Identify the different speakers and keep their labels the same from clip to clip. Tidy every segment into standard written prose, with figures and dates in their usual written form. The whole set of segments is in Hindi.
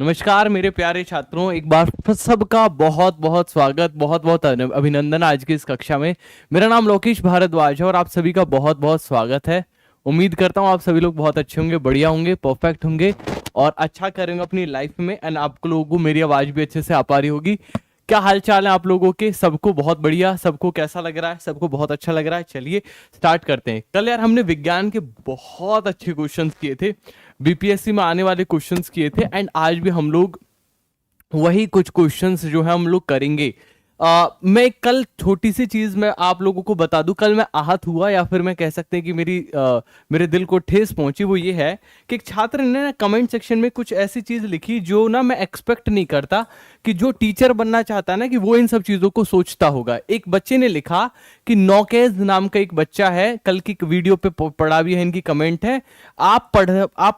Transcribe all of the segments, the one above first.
Speaker 1: नमस्कार मेरे प्यारे छात्रों, एक बार फिर सबका बहुत बहुत स्वागत, बहुत बहुत अभिनंदन आज की इस कक्षा में। मेरा नाम लोकेश भारद्वाज है और आप सभी का बहुत बहुत स्वागत है। उम्मीद करता हूँ आप सभी लोग बहुत अच्छे होंगे, बढ़िया होंगे, परफेक्ट होंगे और अच्छा करेंगे अपनी लाइफ में। एंड आप लोगों को मेरी आवाज़ भी अच्छे से आ पा रही होगी। क्या हाल चाल है आप लोगों के? सबको बहुत बढ़िया? सबको कैसा लग रहा है? सबको बहुत अच्छा लग रहा है? चलिए स्टार्ट करते हैं। कल यार हमने विज्ञान के बहुत अच्छे क्वेश्चंस किए थे, बीपीएससी में आने वाले क्वेश्चंस किए थे। एंड आज भी हम लोग वही कुछ क्वेश्चंस जो है हम लोग करेंगे। मैं कल छोटी सी चीज मैं आप लोगों को बता दूं, कल मैं आहत हुआ या फिर मैं कह सकते हैं कि मेरे दिल को ठेस पहुंची। वो ये है कि एक छात्र ने ना कमेंट सेक्शन में कुछ ऐसी चीज लिखी जो ना मैं एक्सपेक्ट नहीं करता कि जो टीचर बनना चाहता है ना कि वो इन सब चीजों को सोचता होगा। एक बच्चे ने लिखा कि नौकेज नाम का एक बच्चा है, कल की वीडियो पे पढ़ा भी है, इनकी कमेंट है, आप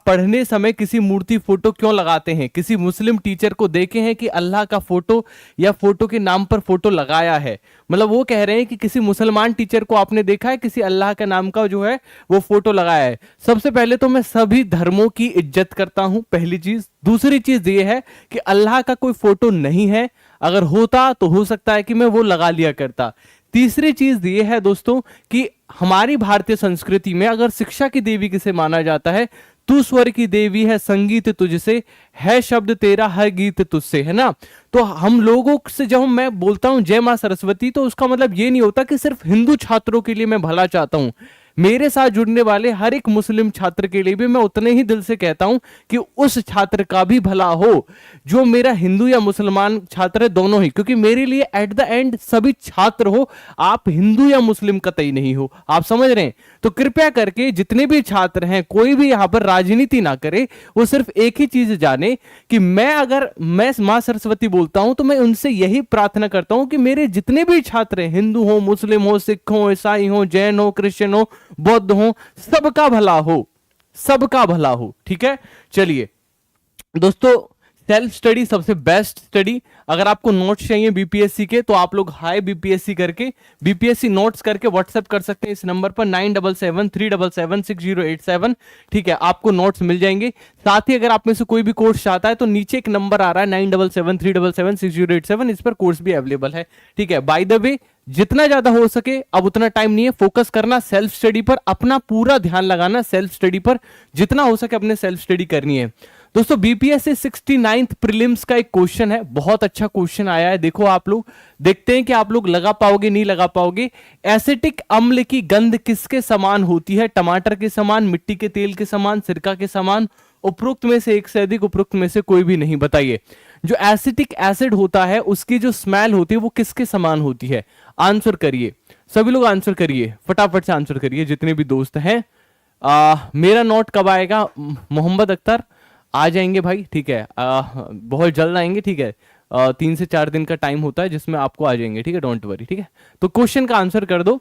Speaker 1: पढ़ने समय किसी मूर्ति फोटो क्यों लगाते हैं? किसी मुस्लिम टीचर को देखे हैं कि अल्लाह का फोटो या फोटो के नाम पर फोटो लगाया है? मतलब वो कह रहे हैं कि किसी मुसलमान टीचर को आपने देखा है किसी अल्लाह का नाम का जो है वो फोटो लगाया है? सबसे पहले तो मैं सभी धर्मों की इज्जत करता हूं, पहली चीज। दूसरी चीज ये है कि अल्लाह का कोई फोटो नहीं है, अगर होता तो हो सकता है कि मैं वो लगा लिया करता। तीसरी चीज ये है दोस्तों कि हमारी भारतीय संस्कृति में अगर शिक्षा की देवी किसे माना जाता है, तू स्वर की देवी है, संगीत तुझसे है, शब्द तेरा हर गीत तुझसे, है ना? तो हम लोगों से जब मैं बोलता हूं जय मां सरस्वती, तो उसका मतलब ये नहीं होता कि सिर्फ हिंदू छात्रों के लिए मैं भला चाहता हूं। मेरे साथ जुड़ने वाले हर एक मुस्लिम छात्र के लिए भी मैं उतने ही दिल से कहता हूं कि उस छात्र का भी भला हो जो मेरा हिंदू या मुसलमान छात्र है, दोनों ही। क्योंकि मेरे लिए एट द एंड सभी छात्र हो, आप हिंदू या मुस्लिम कतई नहीं हो। आप समझ रहे हैं? तो कृपया करके जितने भी छात्र हैं, कोई भी यहां पर राजनीति ना करे, वो सिर्फ एक ही चीज जाने कि अगर मैं मां सरस्वती बोलता हूं तो मैं उनसे यही प्रार्थना करता हूं कि मेरे जितने भी छात्र हैं, हिंदू हो, मुस्लिम हो, सिख हो, ईसाई हो, जैन हो, क्रिश्चियन हो, बौद्ध हो, सबका भला हो, सबका भला हो। ठीक है, चलिए दोस्तों, सेल्फ स्टडी सबसे बेस्ट स्टडी। अगर आपको नोट्स चाहिए बीपीएससी के तो आप लोग हाई बीपीएससी करके बीपीएससी नोट्स करके व्हाट्सएप कर सकते हैं इस नंबर पर 9773776087। ठीक है, आपको नोट्स मिल जाएंगे। साथ ही अगर आप में से कोई भी कोर्स चाहता है तो नीचे एक नंबर आ रहा है 9773776087, इस पर कोर्स भी अवेलेबल है। ठीक है, बाय द वे जितना ज्यादा हो सके, अब उतना टाइम नहीं है, फोकस करना सेल्फ स्टडी पर, अपना पूरा ध्यान लगाना सेल्फ स्टडी पर, जितना हो सके अपने सेल्फ स्टडी करनी है। दोस्तों बीपीएससी 69th प्रीलिम्स का एक क्वेश्चन है, बहुत अच्छा क्वेश्चन आया है। देखो आप लोग, देखते हैं कि आप लोग लगा पाओगे नहीं लगा पाओगे। एसिटिक अम्ल की गंध किसके समान होती है? टमाटर के समान, मिट्टी के तेल के समान, सिरका के समान, उपरोक्त में से एक से अधिक, उपरोक्त में से कोई भी नहीं। बताइए, जो एसिटिक एसिड होता है उसकी जो स्मेल होती है वो किसके समान होती है? आंसर करिए, सभी लोग आंसर करिए, फटाफट से आंसर करिए जितने भी दोस्त हैं। मेरा नोट कब आएगा? मोहम्मद अख्तर आ जाएंगे भाई, ठीक है, बहुत जल्द आएंगे। ठीक है, 3 से 4 दिन का टाइम होता है जिसमें आपको आ जाएंगे। ठीक है, डोंट वरी। ठीक है, तो क्वेश्चन का आंसर कर दो।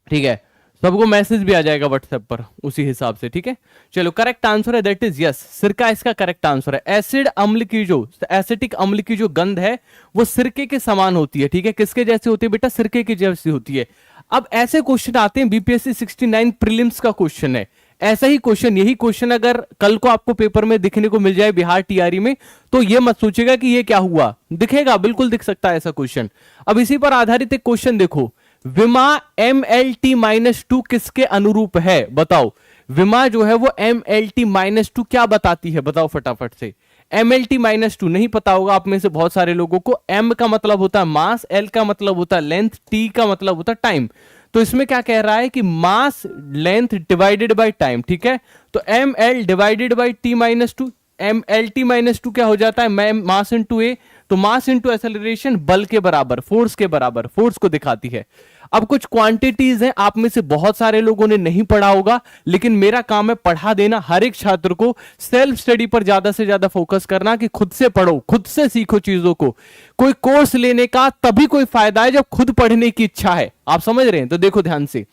Speaker 1: ठीक है, सबको मैसेज भी आ जाएगा व्हाट्सएप पर उसी हिसाब से। ठीक है, चलो, करेक्ट आंसर है दैट इज यस, सिरका इसका करेक्ट आंसर है। एसिड अम्ल की जो एसिटिक अम्ल की जो गंध है वो सिरके के समान होती है। ठीक है, किसके जैसी होती है बेटा? सिरके की जैसी होती है। अब ऐसे क्वेश्चन आते हैं, बीपीएससी 69 प्रीलिम्स का क्वेश्चन है। ऐसा ही क्वेश्चन, यही क्वेश्चन अगर कल को आपको पेपर में दिखने को मिल जाए बिहार टीआरई में, तो ये मत सोचेगा कि ये क्या हुआ, दिखेगा, बिल्कुल दिख सकता है ऐसा क्वेश्चन। अब इसी पर आधारित एक क्वेश्चन देखो, विमा MLT-2 किसके अनुरूप है? बताओ, विमा जो है वो MLT-2 क्या बताती है? बताओ फटाफट से। MLT-2 नहीं पता होगा आप में से बहुत सारे लोगों को। M का मतलब होता है मास, L का मतलब होता है लेंथ, T का मतलब होता है टाइम। तो इसमें क्या कह रहा है कि मास लेंथ डिवाइडेड बाय टाइम। ठीक है, तो ML divided by T-2, MLT-2 क्या हो जाता है? मास इंटू ए, तो मास इंटू एक्सेलरेशन, बल के बराबर, फोर्स के बराबर, फोर्स को दिखाती है। अब कुछ क्वांटिटीज हैं, आप में से बहुत सारे लोगों ने नहीं पढ़ा होगा, लेकिन मेरा काम है पढ़ा देना हर एक छात्र को। सेल्फ स्टडी पर ज्यादा से ज्यादा फोकस करना कि खुद से पढ़ो, खुद से सीखो चीजों को। कोई कोर्स लेने का तभी कोई फायदा है जब खुद पढ़ने की इच्छा है। आप समझ रहे हैं? तो देखो ध्यान से,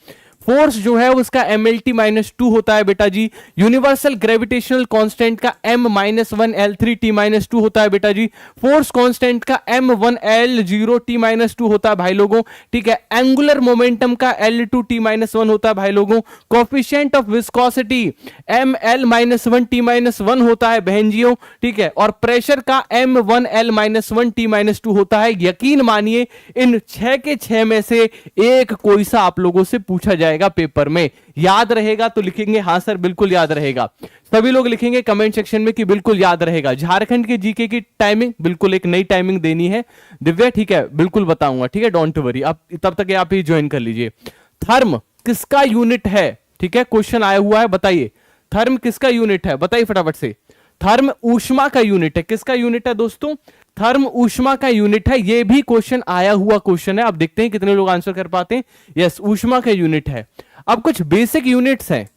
Speaker 1: फोर्स जो है उसका mlt-2 होता है बेटा जी। यूनिवर्सल ग्रेविटेशनल कांस्टेंट का m-1l3t-2 होता है बेटा जी। फोर्स कांस्टेंट का m1l0t-2 होता है भाई लोगों, ठीक है। एंगुलर मोमेंटम का l2t-1 होता है भाई लोगों। कोफिशिएंट ऑफ विस्कोसिटी ml-1t-1 होता है बहनजियों, ठीक है। और प्रेशर का m1l-1t-2 होता है। यकीन मानिए इन 6 के 6 में से एक कोई सा आप लोगों से पूछा जाएगा पेपर में। याद रहेगा तो लिखेंगे हां सर बिल्कुल याद रहेगा। सभी लोग लिखेंगे कमेंट सेक्शन में कि बिल्कुल याद रहेगा। झारखंड के जीके की टाइमिंग बिल्कुल एक नई टाइमिंग देनी है दिव्या, ठीक है, बिल्कुल बताऊंगा, ठीक है, डोंट वरी। आप तब तक आप ही ज्वाइन कर लीजिए। थर्म किसका यूनिट है, ठीक है, क्वेश्चन आया हुआ है, बताइए थर्म किसका यूनिट है, बताइए फटाफट से। थर्म ऊष्मा का यूनिट है। किसका यूनिट है दोस्तों? थर्म ऊष्मा का यूनिट है। यह भी क्वेश्चन आया हुआ क्वेश्चन है। अब देखते हैं कितने लोग आंसर कर पाते हैं। यस, ऊष्मा का यूनिट है। अब कुछ बेसिक यूनिट्स हैं।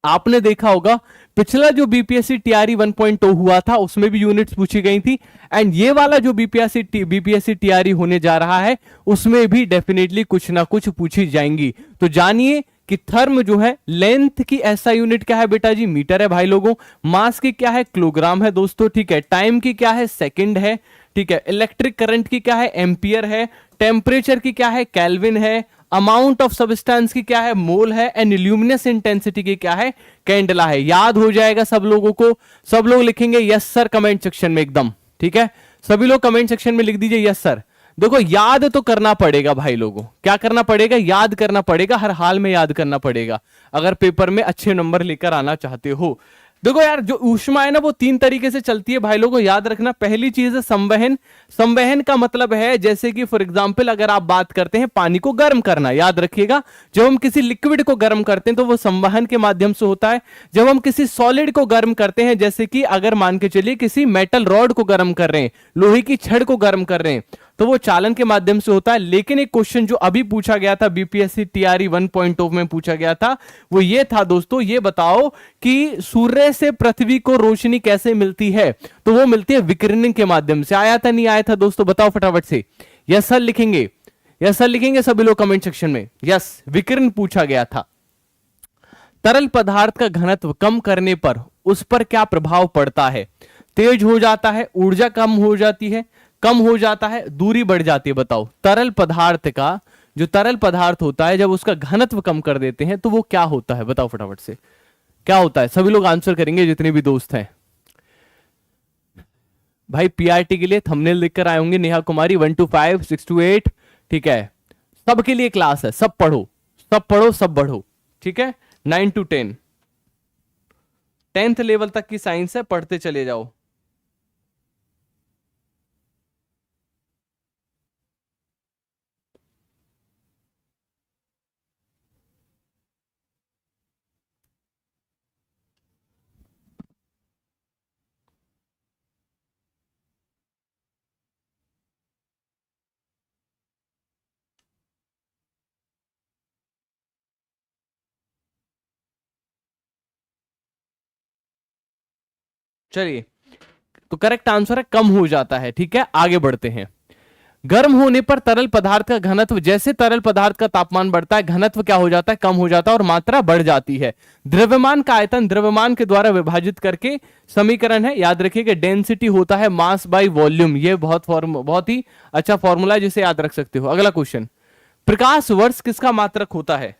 Speaker 1: आपने देखा होगा पिछला जो बीपीएससी टीआरई 1.0 हुआ था उसमें भी यूनिट्स पूछी गई थी, एंड ये वाला जो बीपीएससी टीआरई होने जा रहा है उसमें भी डेफिनेटली कुछ ना कुछ पूछी जाएंगी। तो जानिए कि थर्म जो है लेंथ की ऐसा यूनिट क्या है बेटा जी? मीटर है भाई लोगों। मास की क्या है? किलोग्राम है दोस्तों, ठीक है। टाइम की क्या है? सेकंड है, ठीक है। इलेक्ट्रिक करंट की क्या है? एम्पियर है। टेम्परेचर की क्या है? केल्विन है। अमाउंट ऑफ सब्सटेंस की क्या है? मोल है। एंड ल्यूमिनस इंटेंसिटी की क्या है? कैंडला है। याद हो जाएगा सब लोगों को। सब लोग लिखेंगे यस सर कमेंट सेक्शन में एकदम, ठीक है। सभी लोग कमेंट सेक्शन में लिख दीजिए यस सर। देखो याद तो करना पड़ेगा भाई लोगों, क्या करना पड़ेगा? याद करना पड़ेगा, हर हाल में याद करना पड़ेगा अगर पेपर में अच्छे नंबर लेकर आना चाहते हो। देखो यार जो ऊष्मा है ना वो 3 तरीके से चलती है भाई लोगों, याद रखना। पहली चीज है संवहन। संवहन का मतलब है जैसे कि फॉर एग्जांपल अगर आप बात करते हैं पानी को गर्म करना, याद रखिएगा जब हम किसी लिक्विड को गर्म करते हैं तो वो संवहन के माध्यम से होता है। जब हम किसी सॉलिड को गर्म करते हैं, जैसे कि अगर मान के चलिए किसी मेटल रॉड को गर्म कर रहे हैं, लोहे की छड़ को गर्म कर रहे हैं, तो वो चालन के माध्यम से होता है। लेकिन एक क्वेश्चन जो अभी पूछा गया था बीपीएससी टीआरई 1.0 में पूछा गया था वो ये था दोस्तों, ये बताओ कि सूर्य से पृथ्वी को रोशनी कैसे मिलती है? तो वो मिलती है विकिरणन के माध्यम से। आया था नहीं आया था दोस्तों? बताओ फटाफट से। यस सर लिखेंगे, यस सर लिखेंगे सभी लोग कमेंट सेक्शन में। यस, विकिरण पूछा गया था। तरल पदार्थ का घनत्व कम करने पर उस पर क्या प्रभाव पड़ता है? तेज हो जाता है, ऊर्जा कम हो जाती है, कम हो जाता है, दूरी बढ़ जाती है। बताओ तरल पदार्थ का, जो तरल पदार्थ होता है जब उसका घनत्व कम कर देते हैं तो वो क्या होता है? बताओ फटाफट से क्या होता है? सभी लोग आंसर करेंगे जितने भी दोस्त हैं। भाई पीआरटी के लिए थंबनेल लेकर आए होंगे नेहा कुमारी 1 to 5 6 to 8, ठीक है। सबके लिए क्लास है, सब पढ़ो सब पढ़ो सब बढ़ो, ठीक है। 9 to 10 10th लेवल तक की साइंस है, पढ़ते चले जाओ। चलिए, तो करेक्ट आंसर है कम हो जाता है, ठीक है। आगे बढ़ते हैं। गर्म होने पर तरल पदार्थ का घनत्व, जैसे तरल पदार्थ का तापमान बढ़ता है घनत्व क्या हो जाता है? कम हो जाता है और मात्रा बढ़ जाती है। द्रव्यमान का आयतन द्रव्यमान के द्वारा विभाजित करके समीकरण है, याद रखिएगा। डेंसिटी होता है मास बाय वॉल्यूम। ये बहुत ही अच्छा फॉर्मूला है जिसे याद रख सकते हो। अगला क्वेश्चन, प्रकाश वर्ष किसका मात्रक होता है?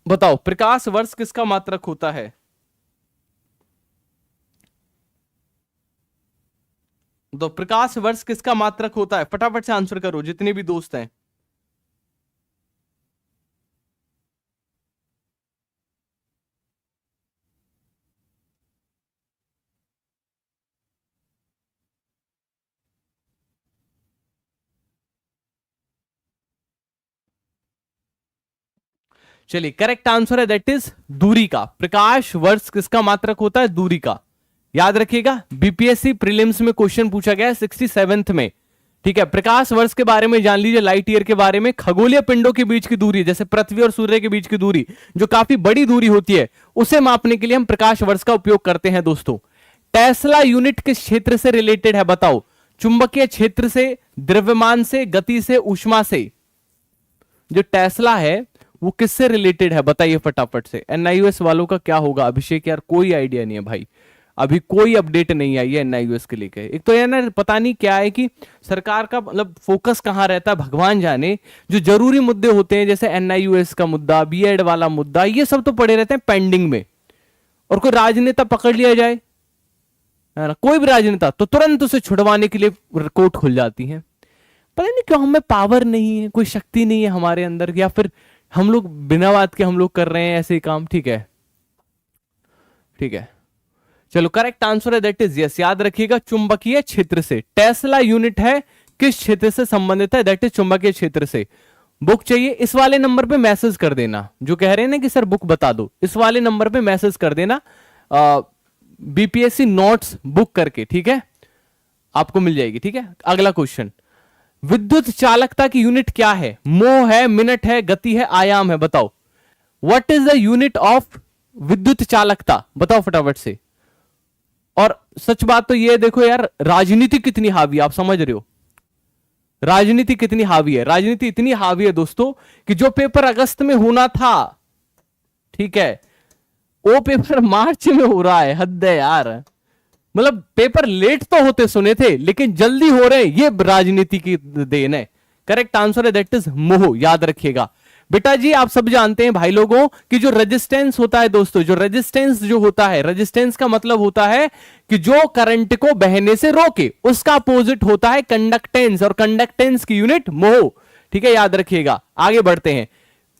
Speaker 1: बताओ प्रकाश वर्ष किसका मात्रक होता है? तो प्रकाश वर्ष किसका मात्रक होता है? फटाफट से आंसर करो जितने भी दोस्त हैं। चलिए करेक्ट आंसर है दैट इज दूरी का। प्रकाश वर्ष किसका मात्रक होता है? दूरी का। याद रखिएगा बीपीएससी प्रीलिम्स में क्वेश्चन पूछा गया है 67th में, ठीक है। प्रकाश वर्ष के बारे में जान लीजिए, लाइट ईयर के बारे में। खगोलीय पिंडों के बीच की दूरी, जैसे पृथ्वी और सूर्य के बीच की दूरी जो काफी बड़ी दूरी होती है, उसे मापने के लिए हम प्रकाश वर्ष का उपयोग करते हैं दोस्तों। टेस्ला यूनिट किस क्षेत्र से रिलेटेड है? बताओ। चुंबकीय क्षेत्र से, द्रव्यमान से, गति से, ऊष्मा से। जो टेस्ला है वो किससे रिलेटेड है बताइए फटाफट से। एनआईयूएस वालों का क्या होगा अभिषेक यार, कोई आइडिया नहीं है भाई, अभी कोई अपडेट नहीं आई है एनआईयूएस के लेके। एक तो यार ना पता नहीं क्या है कि सरकार का मतलब फोकस कहाँ रहता है भगवान जाने। जो जरूरी मुद्दे होते हैं जैसे एनआईयूएस का मुद्दा, बीएड वाला मुद्दा, ये सब तो पड़े रहते हैं पेंडिंग में। और कोई राजनेता पकड़ लिया जाए है ना, कोई भी राजनेता, तो तुरंत उसे छुड़वाने के लिए कोर्ट खुल जाती है। पता नहीं क्यों हमें पावर नहीं है, कोई शक्ति नहीं है हमारे अंदर, या फिर हम लोग बिना बात के हम लोग कर रहे हैं ऐसे काम। ठीक है ठीक है, चलो करेक्ट आंसर है दैट इज यस। याद रखिएगा चुंबकीय क्षेत्र से। टेस्ला यूनिट है किस क्षेत्र से संबंधित है, दैट इज चुंबकीय क्षेत्र से। बुक चाहिए इस वाले नंबर पे मैसेज कर देना, जो कह रहे हैं ना कि सर बुक बता दो, इस वाले नंबर पे मैसेज कर देना बीपीएससी नोट्स बुक करके, ठीक है, आपको मिल जाएगी। ठीक है, अगला क्वेश्चन, विद्युत चालकता की यूनिट क्या है? मोह है, मिनट है, गति है, आयाम है, बताओ। What is the unit of विद्युत चालकता, बताओ फटाफट से। और सच बात तो ये देखो यार, राजनीति कितनी हावी है, आप समझ रहे हो राजनीति कितनी हावी है। राजनीति इतनी हावी है दोस्तों कि जो पेपर अगस्त में होना था, ठीक है, वो पेपर मार्च में हो रहा है। हद है यार, मतलब पेपर लेट तो होते सुने थे लेकिन जल्दी हो रहे, ये राजनीति की देन है। करेक्ट आंसर है दैट इज मोह। याद रखिएगा बेटा जी, आप सब जानते हैं भाई लोगों कि जो रेजिस्टेंस होता है दोस्तों, जो रेजिस्टेंस जो होता है, रेजिस्टेंस का मतलब होता है कि जो करंट को बहने से रोके, उसका अपोजिट होता है कंडक्टेंस, और कंडक्टेंस की यूनिट मोह। ठीक है, याद रखिएगा। आगे बढ़ते हैं।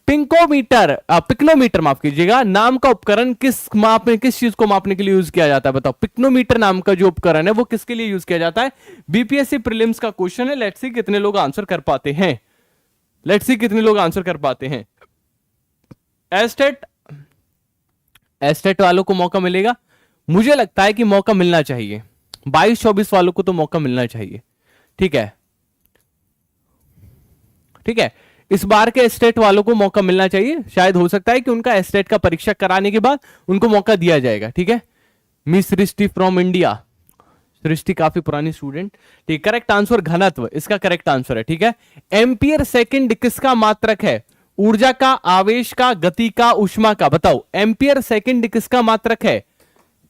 Speaker 1: पिक्नोमीटर माफ कीजिएगा, नाम का उपकरण किस चीज को मापने के लिए यूज किया जाता है, बताओ। पिक्नोमीटर नाम का जो उपकरण है वो किसके लिए यूज किया जाता है? बीपीएससी प्रीलिम्स का क्वेश्चन है। लेट्स सी कितने लोग आंसर कर पाते हैं, लेट्स सी कितने लोग आंसर कर पाते हैं। एस्टेट वालों को मौका मिलेगा, मुझे लगता है कि मौका मिलना चाहिए। 22-24 वालों को तो मौका मिलना चाहिए। ठीक है ठीक है, इस बार के एस्टेट वालों को मौका मिलना चाहिए। शायद हो सकता है कि उनका एस्टेट का परीक्षा कराने के बाद उनको मौका दिया जाएगा। ठीक है, मिस सृष्टि फ्रॉम इंडिया, सृष्टि काफी पुरानी स्टूडेंट। ठीक, करेक्ट आंसर घनत्व इसका करेक्ट आंसर है। ठीक है, एम्पियर सेकंड किसका मात्रक है? ऊर्जा का, आवेश का, गति का, ऊष्मा का, बताओ। एम्पियर सेकंड किसका मात्रक है?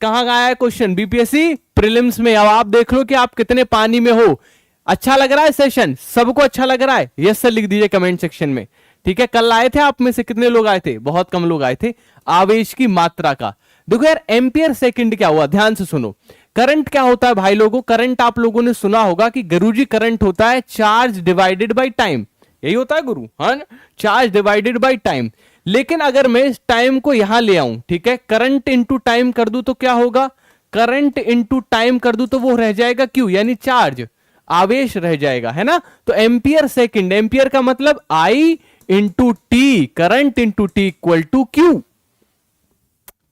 Speaker 1: कहां आया है क्वेश्चन? बीपीएससी प्रीलिम्स में। अब आप देख लो कि आप कितने पानी में हो। अच्छा लग रहा है सेशन? सबको अच्छा लग रहा है? यस सर लिख दीजिए कमेंट सेक्शन में। ठीक है, कल आए थे आप में से कितने लोग आए थे? बहुत कम लोग आए थे। आवेश की मात्रा का देखो यार, एम्पियर सेकंड क्या हुआ, ध्यान से सुनो। करंट क्या होता है भाई लोगों? करंट आप लोगों ने सुना होगा कि गुरुजी करंट होता है चार्ज डिवाइडेड बाय टाइम, यही होता है गुरु, हाँ, चार्ज डिवाइडेड बाय टाइम। लेकिन अगर मैं इस टाइम को यहां ले आऊं, ठीक है, करंट इंटू टाइम कर दूं तो क्या होगा? करंट इंटू टाइम कर दूं तो वो रह जाएगा क्यू, यानी चार्ज, आवेश रह जाएगा, है ना। तो एम्पियर सेकंड, एम्पियर का मतलब I into T, current into T equal to Q.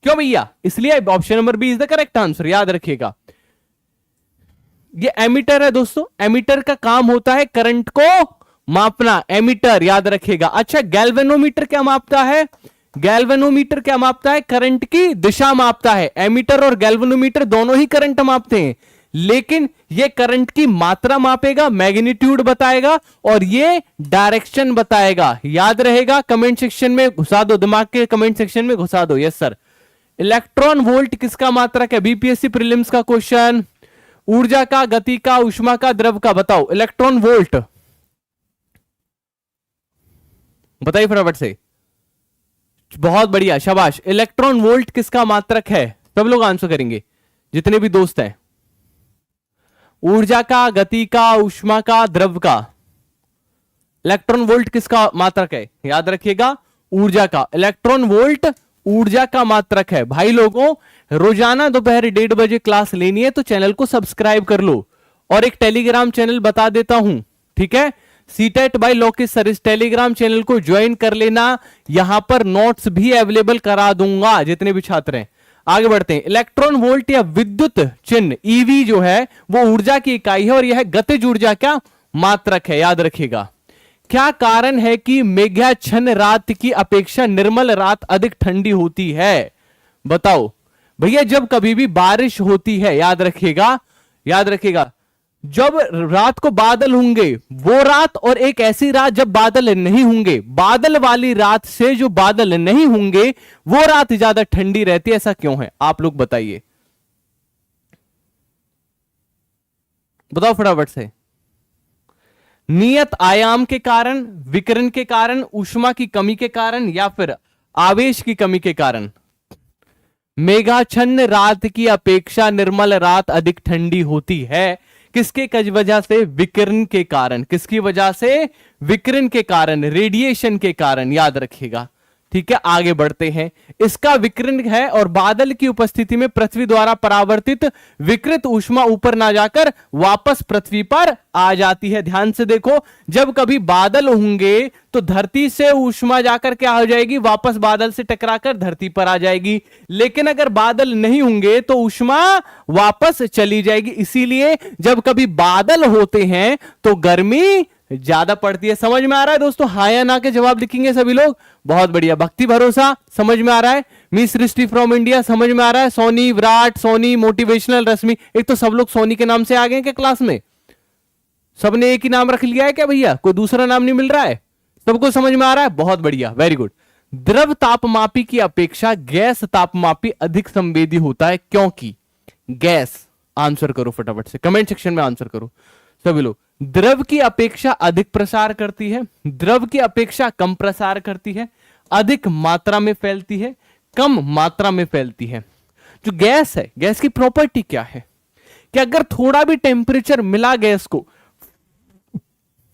Speaker 1: क्यों भैया? इसलिए option number B is the correct answer. याद रखिएगा, ये एमीटर है दोस्तों। एमीटर का काम होता है करंट को मापना, एमीटर, याद रखिएगा। अच्छा, गैल्वेनोमीटर क्या मापता है? गैल्वेनोमीटर क्या मापता है? करंट की दिशा मापता है। एमीटर और गैल्वेनोमीटर दोनों ही करंट मापते हैं, लेकिन ये करंट की मात्रा मापेगा, मैग्नीट्यूड बताएगा, और ये डायरेक्शन बताएगा। याद रहेगा, कमेंट सेक्शन में घुसा दो, दिमाग के कमेंट सेक्शन में घुसा दो। Yes sir. इलेक्ट्रॉन वोल्ट किसका मात्रक है? बीपीएससी प्रीलिम्स का क्वेश्चन। ऊर्जा का, गति का, ऊष्मा का, द्रव का, बताओ। इलेक्ट्रॉन वोल्ट बताइए फटाफट से। बहुत बढ़िया, शाबाश। इलेक्ट्रॉन वोल्ट किसका मात्रक है? सब लोग आंसर करेंगे जितने भी दोस्त हैं। ऊर्जा का, गति का, ऊष्मा का, द्रव का। इलेक्ट्रॉन वोल्ट किसका मात्रक है? याद रखिएगा, ऊर्जा का। इलेक्ट्रॉन वोल्ट ऊर्जा का मात्रक है। भाई लोगों, रोजाना दोपहर 1:30 बजे क्लास लेनी है तो चैनल को सब्सक्राइब कर लो, और एक टेलीग्राम चैनल बता देता हूं, ठीक है, सीटेट बाय लोकेश सर। इस टेलीग्राम चैनल को ज्वाइन कर लेना, यहां पर नोट्स भी अवेलेबल करा दूंगा जितने भी छात्र हैं। आगे बढ़ते हैं। इलेक्ट्रॉन वोल्ट या विद्युत चिन्ह ईवी जो है वो ऊर्जा की इकाई है, और यह गतिज ऊर्जा का मात्रक है। याद रखिएगा। क्या कारण है कि मेघाच्छन्न रात की अपेक्षा निर्मल रात अधिक ठंडी होती है? बताओ भैया। जब कभी भी बारिश होती है, याद रखिएगा, याद रखिएगा, जब रात को बादल होंगे वो रात, और एक ऐसी रात जब बादल नहीं होंगे, बादल वाली रात से जो बादल नहीं होंगे वो रात ज्यादा ठंडी रहती है। ऐसा क्यों है आप लोग बताइए, बताओ फटाफट से। नियत आयाम के कारण, विकिरण के कारण, ऊष्मा की कमी के कारण, या फिर आवेश की कमी के कारण? मेघाच्छन्न रात की अपेक्षा निर्मल रात अधिक ठंडी होती है। किसके वजह से? विकिरण के कारण। किसकी वजह से? विकिरण के कारण, रेडिएशन के कारण, याद रखिएगा। ठीक है, आगे बढ़ते हैं। इसका विकिरण है और बादल की उपस्थिति में पृथ्वी द्वारा परावर्तित विकृत ऊष्मा ऊपर ना जाकर वापस पृथ्वी पर आ जाती है। ध्यान से देखो, जब कभी बादल होंगे तो धरती से ऊष्मा जाकर क्या हो जाएगी? वापस बादल से टकराकर धरती पर आ जाएगी। लेकिन अगर बादल नहीं होंगे तो ऊष्मा वापस चली जाएगी। इसीलिए जब कभी बादल होते हैं तो गर्मी ज्यादा पड़ती है। समझ में आ रहा है दोस्तों? हाँ या ना के जवाब लिखेंगे सभी लोग। बहुत बढ़िया। भक्ति भरोसा समझ में आ रहा है। मिस सृष्टि फ्रॉम इंडिया समझ में आ रहा है। सोनी, विराट, सोनी, मोटिवेशनल, रश्मि। एक तो सब लोग सोनी के नाम से आ गए क्या क्लास में? सबने एक ही नाम रख लिया है क्या भैया? कोई दूसरा नाम नहीं मिल रहा है? सबको समझ में आ रहा है? बहुत बढ़िया, वेरी गुड। द्रव तापमापी की अपेक्षा गैस तापमापी अधिक संवेदी होता है, क्योंकि गैस। आंसर करो फटाफट से, कमेंट सेक्शन में आंसर करो सभी लोग। द्रव की अपेक्षा अधिक प्रसार करती है, द्रव की अपेक्षा कम प्रसार करती है, अधिक मात्रा में फैलती है, कम मात्रा में फैलती है। जो गैस है, गैस की प्रॉपर्टी क्या है कि अगर थोड़ा भी टेम्परेचर मिला गैस को,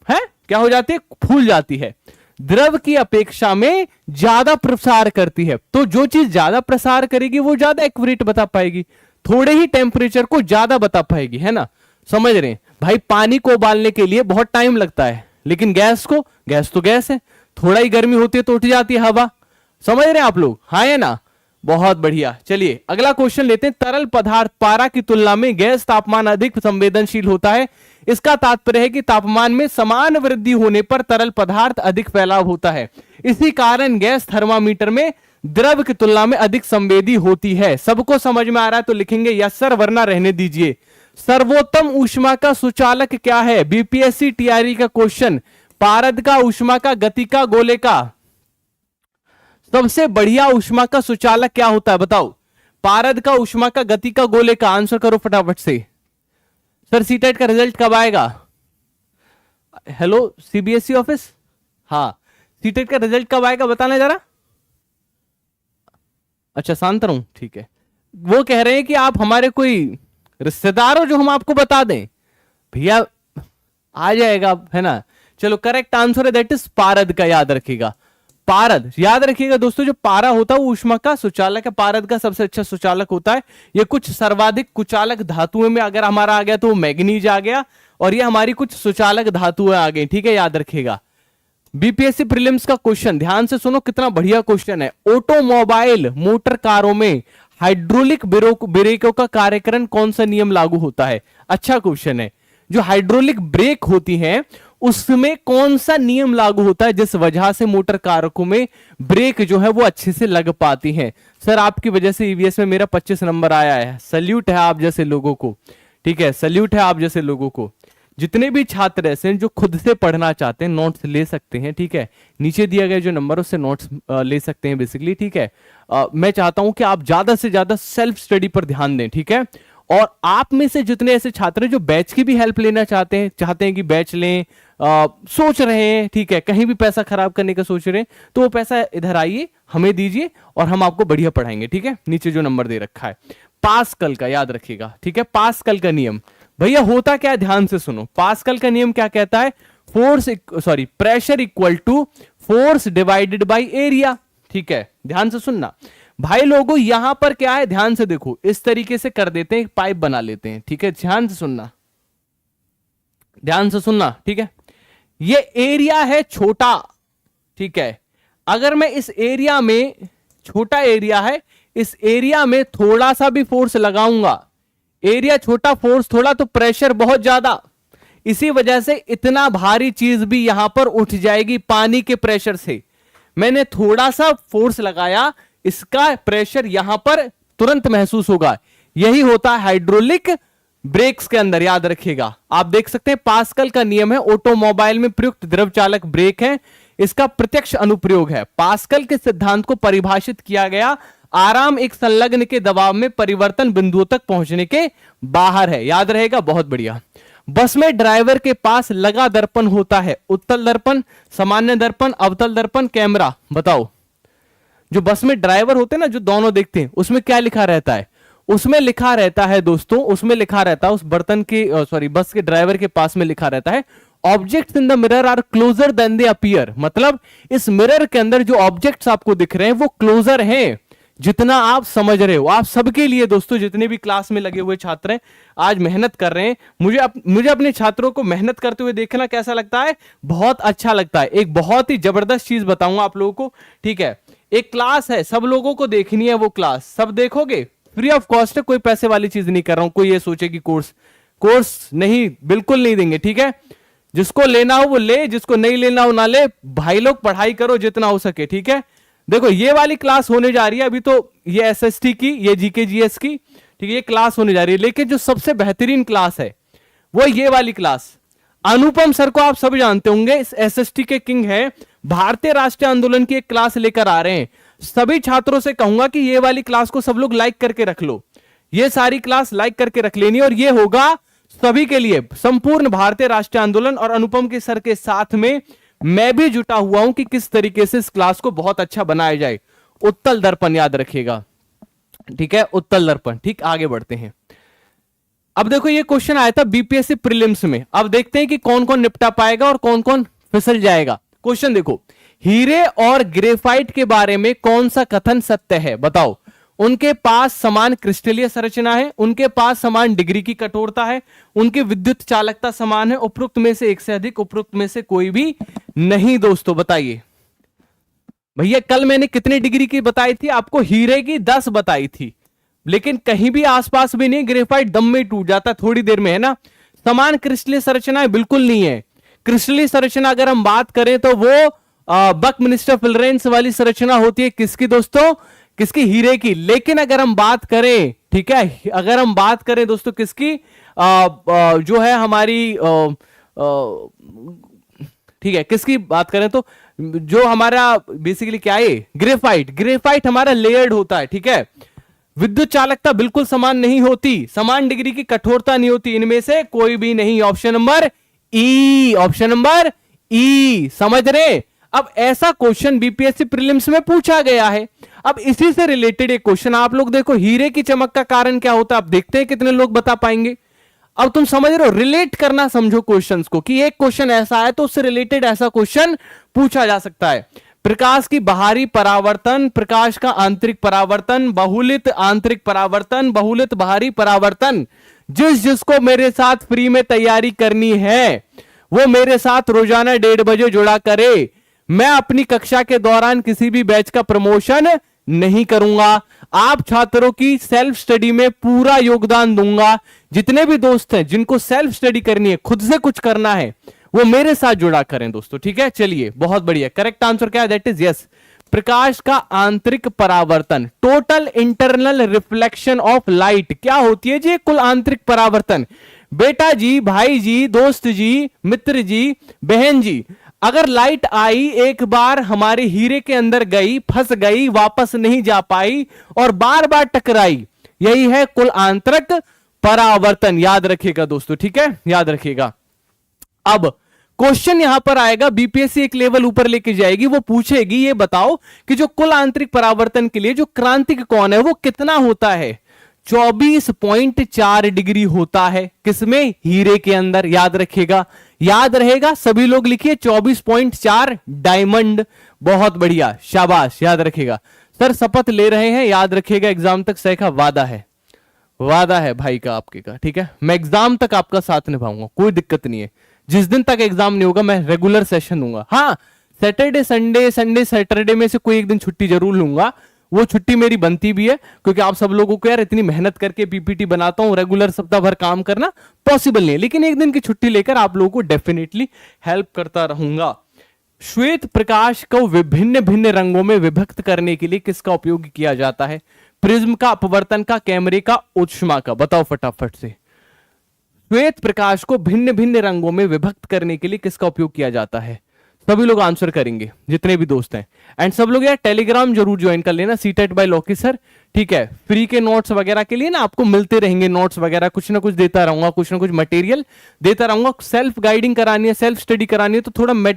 Speaker 1: है क्या हो जाती है? फूल जाती है। द्रव की अपेक्षा में ज्यादा प्रसार करती है, तो जो चीज ज्यादा प्रसार करेगी वो ज्यादा एक्यूरेट बता पाएगी, थोड़े ही टेम्परेचर को ज्यादा बता पाएगी, है ना? समझ रहे हैं भाई? पानी को उबालने के लिए बहुत टाइम लगता है, लेकिन गैस को, गैस तो गैस है, थोड़ा ही गर्मी होती है तो उठ जाती है हवा। समझ रहे हैं आप लोग? हाँ या ना? बहुत बढ़िया। चलिए अगला क्वेश्चन लेते हैं। तरल पदार्थ पारा की तुलना में गैस तापमान अधिक संवेदनशील होता है। इसका तात्पर्य है कि तापमान में समान वृद्धि होने पर तरल पदार्थ अधिक फैलाव होता है। इसी कारण गैस थर्मामीटर में द्रव की तुलना में अधिक संवेदी होती है। सबको समझ में आ रहा है तो लिखेंगे यस सर, वरना रहने दीजिए। सर्वोत्तम ऊष्मा का सुचालक क्या है? बीपीएससी टीआरई का क्वेश्चन। पारद का, ऊष्मा का, गति का, गोले का? सबसे बढ़िया ऊष्मा का सुचालक क्या होता है बताओ? पारद का, ऊष्मा का, गति का, गोले का? आंसर करो फटाफट से। सर सीटेट का रिजल्ट कब आएगा? हेलो सीबीएसई ऑफिस, हाँ सीटेट का रिजल्ट कब आएगा बताना जरा। अच्छा शांत रहूं, ठीक है। वो कह रहे हैं कि आप हमारे कोई रिश्तेदार हो जो हम आपको बता दें। भैया आ जाएगा, है ना? चलो करेक्ट आंसर है दैट इज पारद का, याद रखिएगा। पारद याद रखिएगा दोस्तों, जो पारा होता है वो ऊष्मा का सुचालक है, पारद का सबसे अच्छा सुचालक होता है। ये कुछ सर्वाधिक कुचालक धातुओं में अगर हमारा आ गया तो मैग्नीज आ गया, और ये हमारी कुछ सुचालक धातुएं आ गई, ठीक है, याद रखिएगा। बीपीएससी प्रीलिम्स का क्वेश्चन ध्यान से सुनो, कितना बढ़िया क्वेश्चन है। ऑटोमोबाइल मोटर कारों में हाइड्रोलिक ब्रेकों का कार्यक्रम कौन सा नियम लागू होता है? अच्छा क्वेश्चन है। जो हाइड्रोलिक ब्रेक होती है उसमें कौन सा नियम लागू होता है जिस वजह से मोटर कारकों में ब्रेक जो है वो अच्छे से लग पाती हैं? सर आपकी वजह से ईवीएस में मेरा 25 नंबर आया है। सल्यूट है आप जैसे लोगों को, ठीक है, सल्यूट है आप जैसे लोगों को। जितने भी छात्र ऐसे हैं जो खुद से पढ़ना चाहते हैं नोट्स ले सकते हैं, ठीक है, नीचे दिया गया जो नंबर उससे नोट्स ले सकते हैं बेसिकली, ठीक है। मैं चाहता हूं कि आप ज्यादा से ज्यादा सेल्फ स्टडी पर ध्यान दें, ठीक है। और आप में से जितने ऐसे छात्र हैं जो बैच की भी हेल्प लेना चाहते हैं कि बैच लें, सोच रहे हैं, ठीक है, कहीं भी पैसा खराब करने का सोच रहे हैं, तो वो पैसा इधर आइए, हमें दीजिए और हम आपको बढ़िया पढ़ाएंगे, ठीक है। नीचे जो नंबर दे रखा है पास्कल का, याद रखिएगा, ठीक है। पास्कल का नियम भैया होता क्या है, ध्यान से सुनो। पास्कल का नियम क्या कहता है? Pressure equal to force divided by area, ठीक है, ध्यान से सुनना भाई लोगों। यहां पर क्या है, ध्यान से देखो, इस तरीके से कर देते हैं, एक पाइप बना लेते हैं, ठीक है, ध्यान से सुनना, ध्यान से सुनना, ठीक है। ये एरिया है छोटा, ठीक है। अगर मैं इस एरिया में, छोटा एरिया है, इस एरिया में थोड़ा सा भी फोर्स लगाऊंगा, एरिया छोटा, फोर्स थोड़ा, तो प्रेशर बहुत ज्यादा। इसी वजह से इतना भारी चीज भी यहां पर उठ जाएगी पानी के प्रेशर से। मैंने थोड़ा सा फोर्स लगाया, इसका प्रेशर यहां पर तुरंत महसूस होगा। यही होता है हाइड्रोलिक ब्रेक्स के अंदर याद रखिएगा, आप देख सकते हैं पास्कल का नियम है, ऑटोमोबाइल में प्रयुक्त द्रव चालक ब्रेक है, इसका प्रत्यक्ष अनुप्रयोग है। पास्कल के सिद्धांत को परिभाषित किया गया, आराम एक संलग्न के दबाव में परिवर्तन बिंदुओं तक पहुंचने के बाहर है, याद रहेगा, बहुत बढ़िया। बस में ड्राइवर के पास लगा दर्पण होता है, उत्तल दर्पण, सामान्य दर्पण, अवतल दर्पण, कैमरा। बताओ, जो बस में ड्राइवर होते हैं ना, जो दोनों देखते हैं, उसमें क्या लिखा रहता है? उसमें लिखा रहता है दोस्तों, उसमें लिखा रहता है, उस बर्तन के सॉरी बस के ड्राइवर के पास में लिखा रहता है, objects in the mirror are closer than they appear. मतलब इस मिरर के अंदर जो ऑब्जेक्ट्स आपको दिख रहे हैं वो क्लोजर हैं जितना आप समझ रहे हो। आप सबके लिए दोस्तों, जितने भी क्लास में लगे हुए छात्र हैं, आज मेहनत कर रहे हैं, मुझे अपने छात्रों को मेहनत करते हुए देखना कैसा लगता है? बहुत अच्छा लगता है। एक बहुत ही जबरदस्त चीज बताऊंगा आप लोगों को, ठीक है? एक क्लास है, सब लोगों को देखनी है वो क्लास, सब देखोगे, फ्री ऑफ कॉस्ट है, कोई पैसे वाली चीज नहीं कर रहा हूं। कोई ये सोचे कि कोर्स नहीं, बिल्कुल नहीं देंगे, ठीक है? जिसको लेना हो वो ले, जिसको नहीं लेना हो ना ले। भाई लोग पढ़ाई करो जितना हो सके, ठीक है? देखो ये वाली क्लास होने जा रही है अभी, तो ये एसएसटी की, ये जीके जीएस की, ठीक है, ये क्लास होने जा रही है। लेकिन जो सबसे बेहतरीन क्लास है वो ये वाली क्लास। अनुपम सर को आप सब जानते होंगे, इस एसएसटी के किंग है, भारतीय राष्ट्रीय आंदोलन की एक क्लास लेकर आ रहे हैं। सभी छात्रों से कहूंगा कि ये वाली क्लास को सब लोग लाइक करके रख लो, ये सारी क्लास लाइक करके रख लेनी, और ये होगा सभी के लिए, संपूर्ण भारतीय राष्ट्रीय आंदोलन। और अनुपम के सर के साथ में मैं भी जुटा हुआ हूं कि किस तरीके से इस क्लास को बहुत अच्छा बनाया जाए। उत्तल दर्पण याद रखिएगा, ठीक है? उत्तल दर्पण, ठीक। आगे बढ़ते हैं। अब देखो ये क्वेश्चन आया था बीपीएससी प्रीलिम्स में, अब देखते हैं कि कौन कौन निपटा पाएगा और कौन कौन फिसल जाएगा। क्वेश्चन देखो, हीरे और ग्रेफाइट के बारे में कौन सा कथन सत्य है? बताओ। उनके पास समान क्रिस्टलीय संरचना है, उनके पास समान डिग्री की कठोरता है, उनकी विद्युत चालकता समान है, उपरोक्त में से एक से अधिक, उपरोक्त में से कोई भी नहीं। दोस्तों बताइए भैया, कल मैंने कितनी डिग्री की बताई थी आपको? हीरे की 10 बताई थी, लेकिन कहीं भी आसपास भी नहीं। ग्रेफाइट दम में टूट जाता थोड़ी देर में, है ना? समान क्रिस्टलीय संरचना बिल्कुल नहीं है। क्रिस्टलीय संरचना अगर हम बात करें तो वो बकमिंस्टर फिलरेंस वाली संरचना होती है, किसकी दोस्तों? किसकी? हीरे की। लेकिन अगर हम बात करें, ठीक है, अगर हम बात करें दोस्तों किसकी, जो है हमारी ठीक है, किसकी बात करें तो जो हमारा बेसिकली क्या है, ग्रेफाइट। ग्रेफाइट हमारा लेयर्ड होता है, ठीक है? विद्युत चालकता बिल्कुल समान नहीं होती, समान डिग्री की कठोरता नहीं होती, इनमें से कोई भी नहीं। ऑप्शन नंबर ई, ऑप्शन नंबर ई, समझ रहे? अब ऐसा क्वेश्चन बीपीएससी प्रीलिम्स में पूछा गया है। अब इसी से रिलेटेड एक क्वेश्चन आप लोग देखो, हीरे की चमक का कारण क्या होता है? आप देखते हैं कितने लोग बता पाएंगे। अब तुम समझ रहे हो, रिलेट करना समझो क्वेश्चंस को, कि एक क्वेश्चन ऐसा है तो उससे रिलेटेड ऐसा क्वेश्चन पूछा जा सकता है। प्रकाश की बाहरी परावर्तन, प्रकाश का आंतरिक परावर्तन, बहुलित आंतरिक परावर्तन, बहुलित बाहरी परावर्तन। जिसको मेरे साथ फ्री में तैयारी करनी है वो मेरे साथ रोजाना 1:30 बजे जुड़ा करे। मैं अपनी कक्षा के दौरान किसी भी बैच का प्रमोशन नहीं करूंगा, आप छात्रों की सेल्फ स्टडी में पूरा योगदान दूंगा। जितने भी दोस्त हैं जिनको सेल्फ स्टडी करनी है, खुद से कुछ करना है, वो मेरे साथ जुड़ा करें दोस्तों, ठीक है? चलिए, बहुत बढ़िया। करेक्ट आंसर क्या है? दैट इज यस, प्रकाश का आंतरिक परावर्तन, total internal reflection of light. क्या होती है जी कुल आंतरिक परावर्तन? बेटा जी, भाई जी, दोस्त जी, मित्र जी, बहन जी, अगर लाइट आई, एक बार हमारे हीरे के अंदर गई, फंस गई, वापस नहीं जा पाई और बार बार टकराई, यही है कुल आंतरिक परावर्तन। याद रखिएगा दोस्तों, ठीक है? याद रखिएगा। अब क्वेश्चन यहां पर आएगा, बीपीएससी एक लेवल ऊपर लेके जाएगी, वो पूछेगी ये बताओ कि जो कुल आंतरिक परावर्तन के लिए जो क्रांतिक कोण है वो कितना होता है? 24.4 डिग्री होता है। किसमें? हीरे के अंदर। याद रखिएगा, याद रहेगा, सभी लोग लिखिए 24.4 डायमंड। बहुत बढ़िया, शाबाश, याद रखिएगा। सर शपथ ले रहे हैं, याद रखिएगा, एग्जाम तक सही का वादा है, वादा है भाई का, आपके का, ठीक है? मैं एग्जाम तक आपका साथ निभाऊंगा, कोई दिक्कत नहीं है। जिस दिन तक एग्जाम नहीं होगा मैं रेगुलर सेशन दूंगा। हाँ, सैटरडे संडे, संडे सैटरडे में से कोई एक दिन छुट्टी जरूर लूंगा, वो छुट्टी मेरी बनती भी है, क्योंकि आप सब लोगों को यार इतनी मेहनत करके पीपीटी बनाता हूं, रेगुलर सप्ताह भर काम करना पॉसिबल नहीं है, लेकिन एक दिन की छुट्टी लेकर आप लोगों को डेफिनेटली हेल्प करता रहूंगा। श्वेत प्रकाश को विभिन्न भिन्न रंगों में विभक्त करने के लिए किसका उपयोग किया जाता है? प्रिज्म का, अपवर्तन का, कैमरे का, ऊष्मा का? बताओ फटाफट से। श्वेत प्रकाश को भिन्न भिन्न रंगों में विभक्त करने के लिए किसका उपयोग किया जाता है? सभी लोग आंसर करेंगे जितने भी दोस्त हैं। एंड सब लोग यार टेलीग्राम जरूर ज्वाइन कर लेना, सीटेट बाय लोकेश सर। ठीक है, फ्री के नोट्स वगैरह के लिए ना आपको मिलते रहेंगे नोट्स वगैरह, कुछ ना कुछ देता रहूंगा, कुछ ना कुछ मटेरियल देता रहूंगा। सेल्फ गाइडिंग करानी है, सेल्फ स्टडी करानी है, तो थोड़ा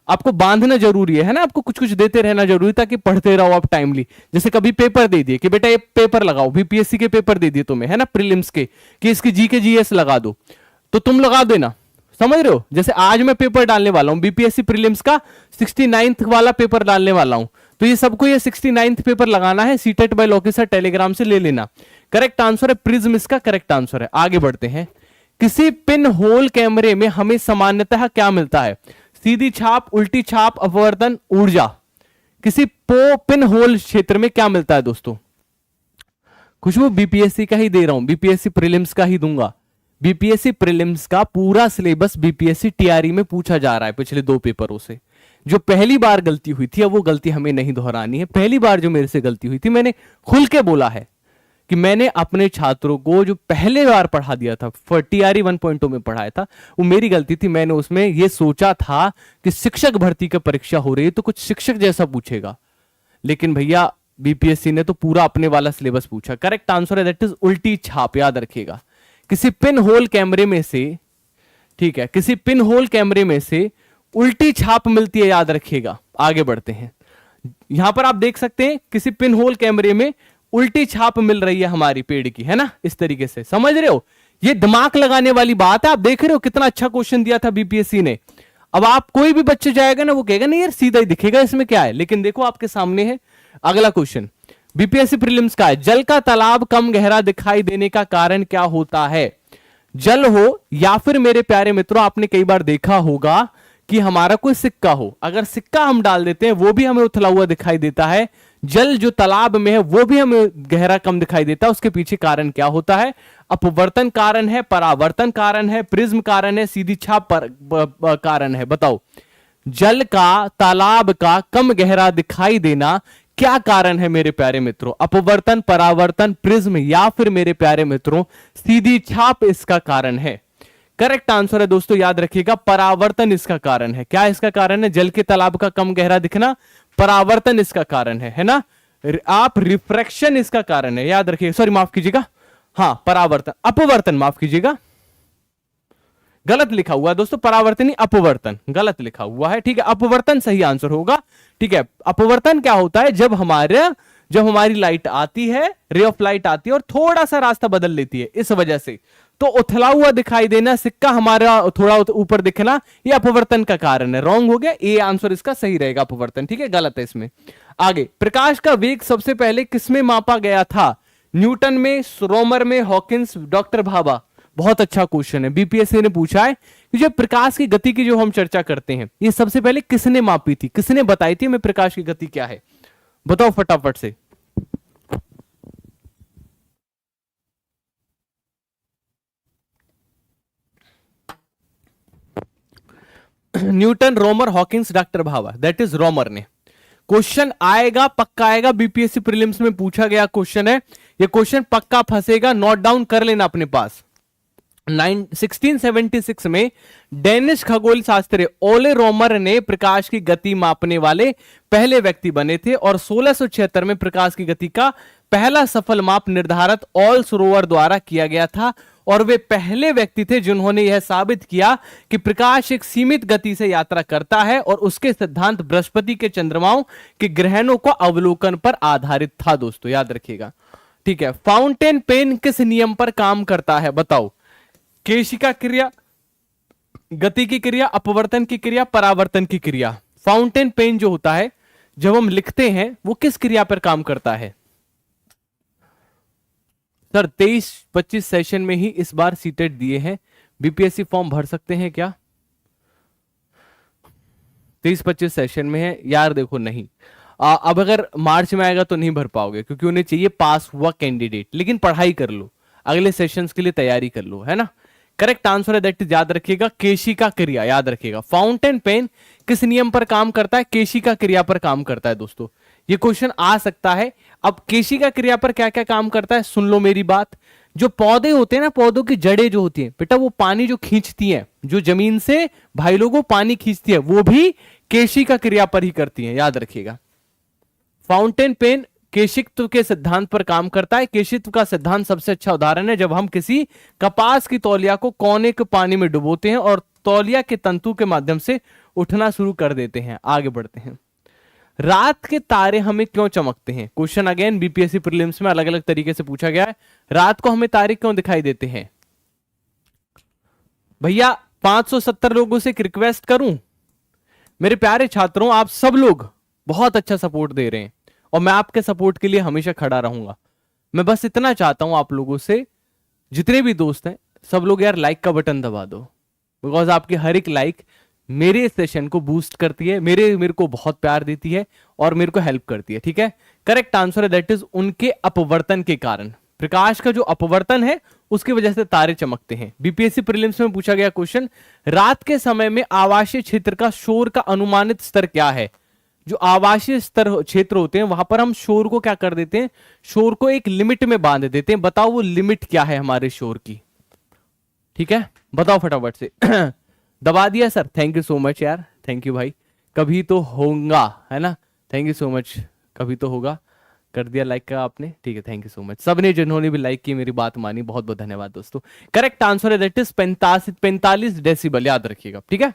Speaker 1: आपको बांधना जरूरी है ना, आपको कुछ कुछ देते रहना जरूरी, ताकि पढ़ते रहो आप टाइमली। जैसे कभी पेपर दे दिए कि बेटा ये पेपर लगाओ, बीपीएससी के पेपर दे दिए तुम्हें, है ना, प्रीलिम्स के, कि इसकी जी के जीएस लगा दो, तो तुम लगा देना, समझ रहे हो। जैसे आज मैं पेपर डालने वाला हूं बीपीएससी प्रीलिम्स का, 69th वाला पेपर डालने वाला हूं, तो ये सबको ये 69th पेपर लगाना है। CTET by Lokesh sir Telegram से ले लेना। करेक्ट आंसर है प्रिज्म, इसका करेक्ट आंसर है। आगे बढ़ते हैं। किसी पिन होल कैमरे में हमें सामान्यतः क्या मिलता है? सीधी छाप, उल्टी छाप, अपवर्तन, ऊर्जा। किसी पिन होल क्षेत्र में क्या मिलता है दोस्तों? खुशबू बीपीएससी का ही दे रहा हूं, बीपीएससी प्रीलिम्स का ही दूंगा। बीपीएससी प्रीलिम्स का पूरा सिलेबस बीपीएससी टीआरई में पूछा जा रहा है पिछले 2 पेपरों से। जो पहली बार गलती हुई थी, अब वो गलती हमें नहीं दोहरानी है। पहली बार जो मेरे से गलती हुई थी, मैंने खुल के बोला है कि मैंने अपने छात्रों को जो पहले बार पढ़ा दिया था, टीआरई 1.0 में पढ़ाया था, वो मेरी गलती थी। मैंने उसमें ये सोचा था कि शिक्षक भर्ती की परीक्षा हो रही है तो कुछ शिक्षक जैसा पूछेगा, लेकिन भैया बीपीएससी ने तो पूरा अपने वाला सिलेबस पूछा। करेक्ट आंसर है दैट इज उल्टी छाप, याद रखिएगा। किसी पिन होल कैमरे में से, ठीक है, किसी पिन होल कैमरे में से उल्टी छाप मिलती है, याद रखिएगा। आगे बढ़ते हैं। यहां पर आप देख सकते हैं किसी पिन होल कैमरे में उल्टी छाप मिल रही है हमारी पेड़ की, है ना, इस तरीके से, समझ रहे हो। ये दिमाग लगाने वाली बात है। आप देख रहे हो कितना अच्छा क्वेश्चन दिया था बीपीएससी ने। अब आप कोई भी बच्चे जाएगा ना, वो कहेगा नहीं यार सीधा ही दिखेगा, इसमें क्या है, लेकिन देखो आपके सामने है। अगला क्वेश्चन बीपीएससी प्रीलिम्स का है। जल का तालाब कम गहरा दिखाई देने का कारण क्या होता है? जल हो या फिर मेरे प्यारे मित्रों, आपने कई बार देखा होगा कि हमारा कोई सिक्का हो, अगर सिक्का हम डाल देते हैं वो भी हमें उथला हुआ दिखाई देता है। जल जो तालाब में है वो भी हमें गहरा कम दिखाई देता है। उसके पीछे कारण क्या होता है? अपवर्तन कारण है, परावर्तन कारण है, प्रिज्म कारण है, सीधी छाप कारण है। बताओ, जल का तालाब का कम गहरा दिखाई देना क्या कारण है मेरे प्यारे मित्रों? अपवर्तन, परावर्तन, प्रिज्म, या फिर मेरे प्यारे मित्रों सीधी छाप इसका कारण है। करेक्ट आंसर है दोस्तों, याद रखिएगा, परावर्तन इसका कारण है। क्या इसका कारण है? जल के तालाब का कम गहरा दिखना, परावर्तन इसका कारण है ना। आप रिफ्रैक्शन इसका कारण है, याद रखिएगा। सॉरी, माफ कीजिएगा, हाँ परावर्तन, अपवर्तन, माफ कीजिएगा, गलत लिखा हुआ है दोस्तों, परावर्तन अपवर्तन गलत लिखा हुआ है। ठीक है, अपवर्तन सही आंसर होगा। ठीक है, अपवर्तन क्या होता है? जब हमारी लाइट आती है, रे ऑफ लाइट आती है और थोड़ा सा रास्ता बदल लेती है, इस वजह से तो उथला हुआ दिखाई देना, सिक्का हमारा थोड़ा ऊपर दिखना, ये अपवर्तन का कारण है। रॉन्ग हो गया, ए आंसर इसका सही रहेगा अपवर्तन। ठीक है, गलत है इसमें। आगे, प्रकाश का वेग सबसे पहले किसमें मापा गया था? न्यूटन में, रोमर में, हॉकिंस, डॉक्टर भाभा। बहुत अच्छा क्वेश्चन है, बीपीएससी ने पूछा है कि जो प्रकाश की गति की जो हम चर्चा करते हैं, ये सबसे पहले किसने मापी थी, किसने बताई थी हमें प्रकाश की गति क्या है? बताओ फटाफट से। Newton, Roemer, Hawkins, doctor Bhabha. That is Roemer ने। क्वेश्चन आएगा, पक्का आएगा, बीपीएससी प्रीलिम्स में पूछा गया क्वेश्चन है, ये क्वेश्चन पक्का फंसेगा, नोट डाउन कर लेना अपने पास। 1676 में डेनिश खगोल शास्त्री ओले रोमर ने प्रकाश की गति मापने वाले पहले व्यक्ति बने थे, और 1676 में प्रकाश की गति का पहला सफल माप निर्धारित ऑल्स रोवर द्वारा किया गया था, और वे पहले व्यक्ति थे जिन्होंने यह साबित किया कि प्रकाश एक सीमित गति से यात्रा करता है, और उसके सिद्धांत बृहस्पति के चंद्रमाओं के ग्रहणों को अवलोकन पर आधारित था। दोस्तों याद रखिएगा। ठीक है, फाउंटेन पेन किस नियम पर काम करता है? बताओ। केशिका क्रिया, गति की क्रिया, अपवर्तन की क्रिया, परावर्तन की क्रिया। फाउंटेन पेन जो होता है जब हम लिखते हैं वो किस क्रिया पर काम करता है? सर 23-25 सेशन में ही इस बार सीटेट दिए हैं, बीपीएससी फॉर्म भर सकते हैं क्या? 23-25 सेशन में है यार, देखो नहीं, अब अगर मार्च में आएगा तो नहीं भर पाओगे, क्योंकि उन्हें चाहिए पास हुआ कैंडिडेट। लेकिन पढ़ाई कर लो, अगले सेशंस के लिए तैयारी कर लो, है ना। करेक्ट आंसर है दैट इज, याद रखिएगा, केशिका क्रिया। याद रखिएगा, फाउंटेन पेन किस नियम पर काम करता है? केशिका क्रिया पर काम करता है। दोस्तों ये क्वेश्चन आ सकता है। अब केशिका क्रिया पर क्या क्या काम करता है, सुन लो मेरी बात। जो पौधे होते हैं ना, पौधों की जड़ें जो होती हैं बेटा, वो पानी जो खींचती हैं, जो जमीन से भाई लोगों पानी खींचती है, वो भी केशिका क्रिया पर ही करती हैं, याद रखिएगा। फाउंटेन पेन केशित्व के सिद्धांत पर काम करता है। केशित्व का सिद्धांत सबसे अच्छा उदाहरण है जब हम किसी कपास की तौलिया को कोने के पानी में डुबोते हैं और तौलिया के तंतु के माध्यम से उठना शुरू कर देते हैं। आगे बढ़ते हैं। रात के तारे हमें क्यों चमकते हैं? क्वेश्चन अगेन बीपीएससी प्रीलिम्स में अलग अलग तरीके से पूछा गया है। रात को हमें तारे क्यों दिखाई देते हैं? भैया 570 लोगों से एक रिक्वेस्ट करूं, मेरे प्यारे छात्रों, आप सब लोग बहुत अच्छा सपोर्ट दे रहे हैं और मैं आपके सपोर्ट के लिए हमेशा खड़ा रहूंगा। मैं बस इतना चाहता हूं आप लोगों से, जितने भी दोस्त हैं सब लोग यार लाइक का बटन दबा दो, बिकॉज आपकी हर एक लाइक मेरे सेशन को बूस्ट करती है, मेरे को बहुत प्यार देती है और मेरे को हेल्प करती है। ठीक है, करेक्ट आंसर है दैट इज उनके अपवर्तन के कारण, प्रकाश का जो अपवर्तन है उसकी वजह से तारे चमकते हैं। बीपीएससी प्रीलिम्स में पूछा गया क्वेश्चन, रात के समय में आवासीय क्षेत्र का शोर का अनुमानित स्तर क्या है? जो आवासीय स्तर क्षेत्र होते हैं वहां पर हम शोर को क्या कर देते हैं, शोर को एक लिमिट में बांध देते हैं। बताओ वो लिमिट क्या है हमारे शोर की? ठीक है, बताओ फटाफट से। दबा दिया sir, thank you so much यार, थैंक यू भाई। कभी तो होगा, है ना, थैंक यू सो मच। कभी तो होगा, कर दिया लाइक का आपने, ठीक है, थैंक यू सो मच। सबने जिन्होंने भी लाइक की, मेरी बात मानी, बहुत बहुत धन्यवाद दोस्तों। करेक्ट आंसर है दैट इज 45 डेसिबल, याद रखिएगा। ठीक है,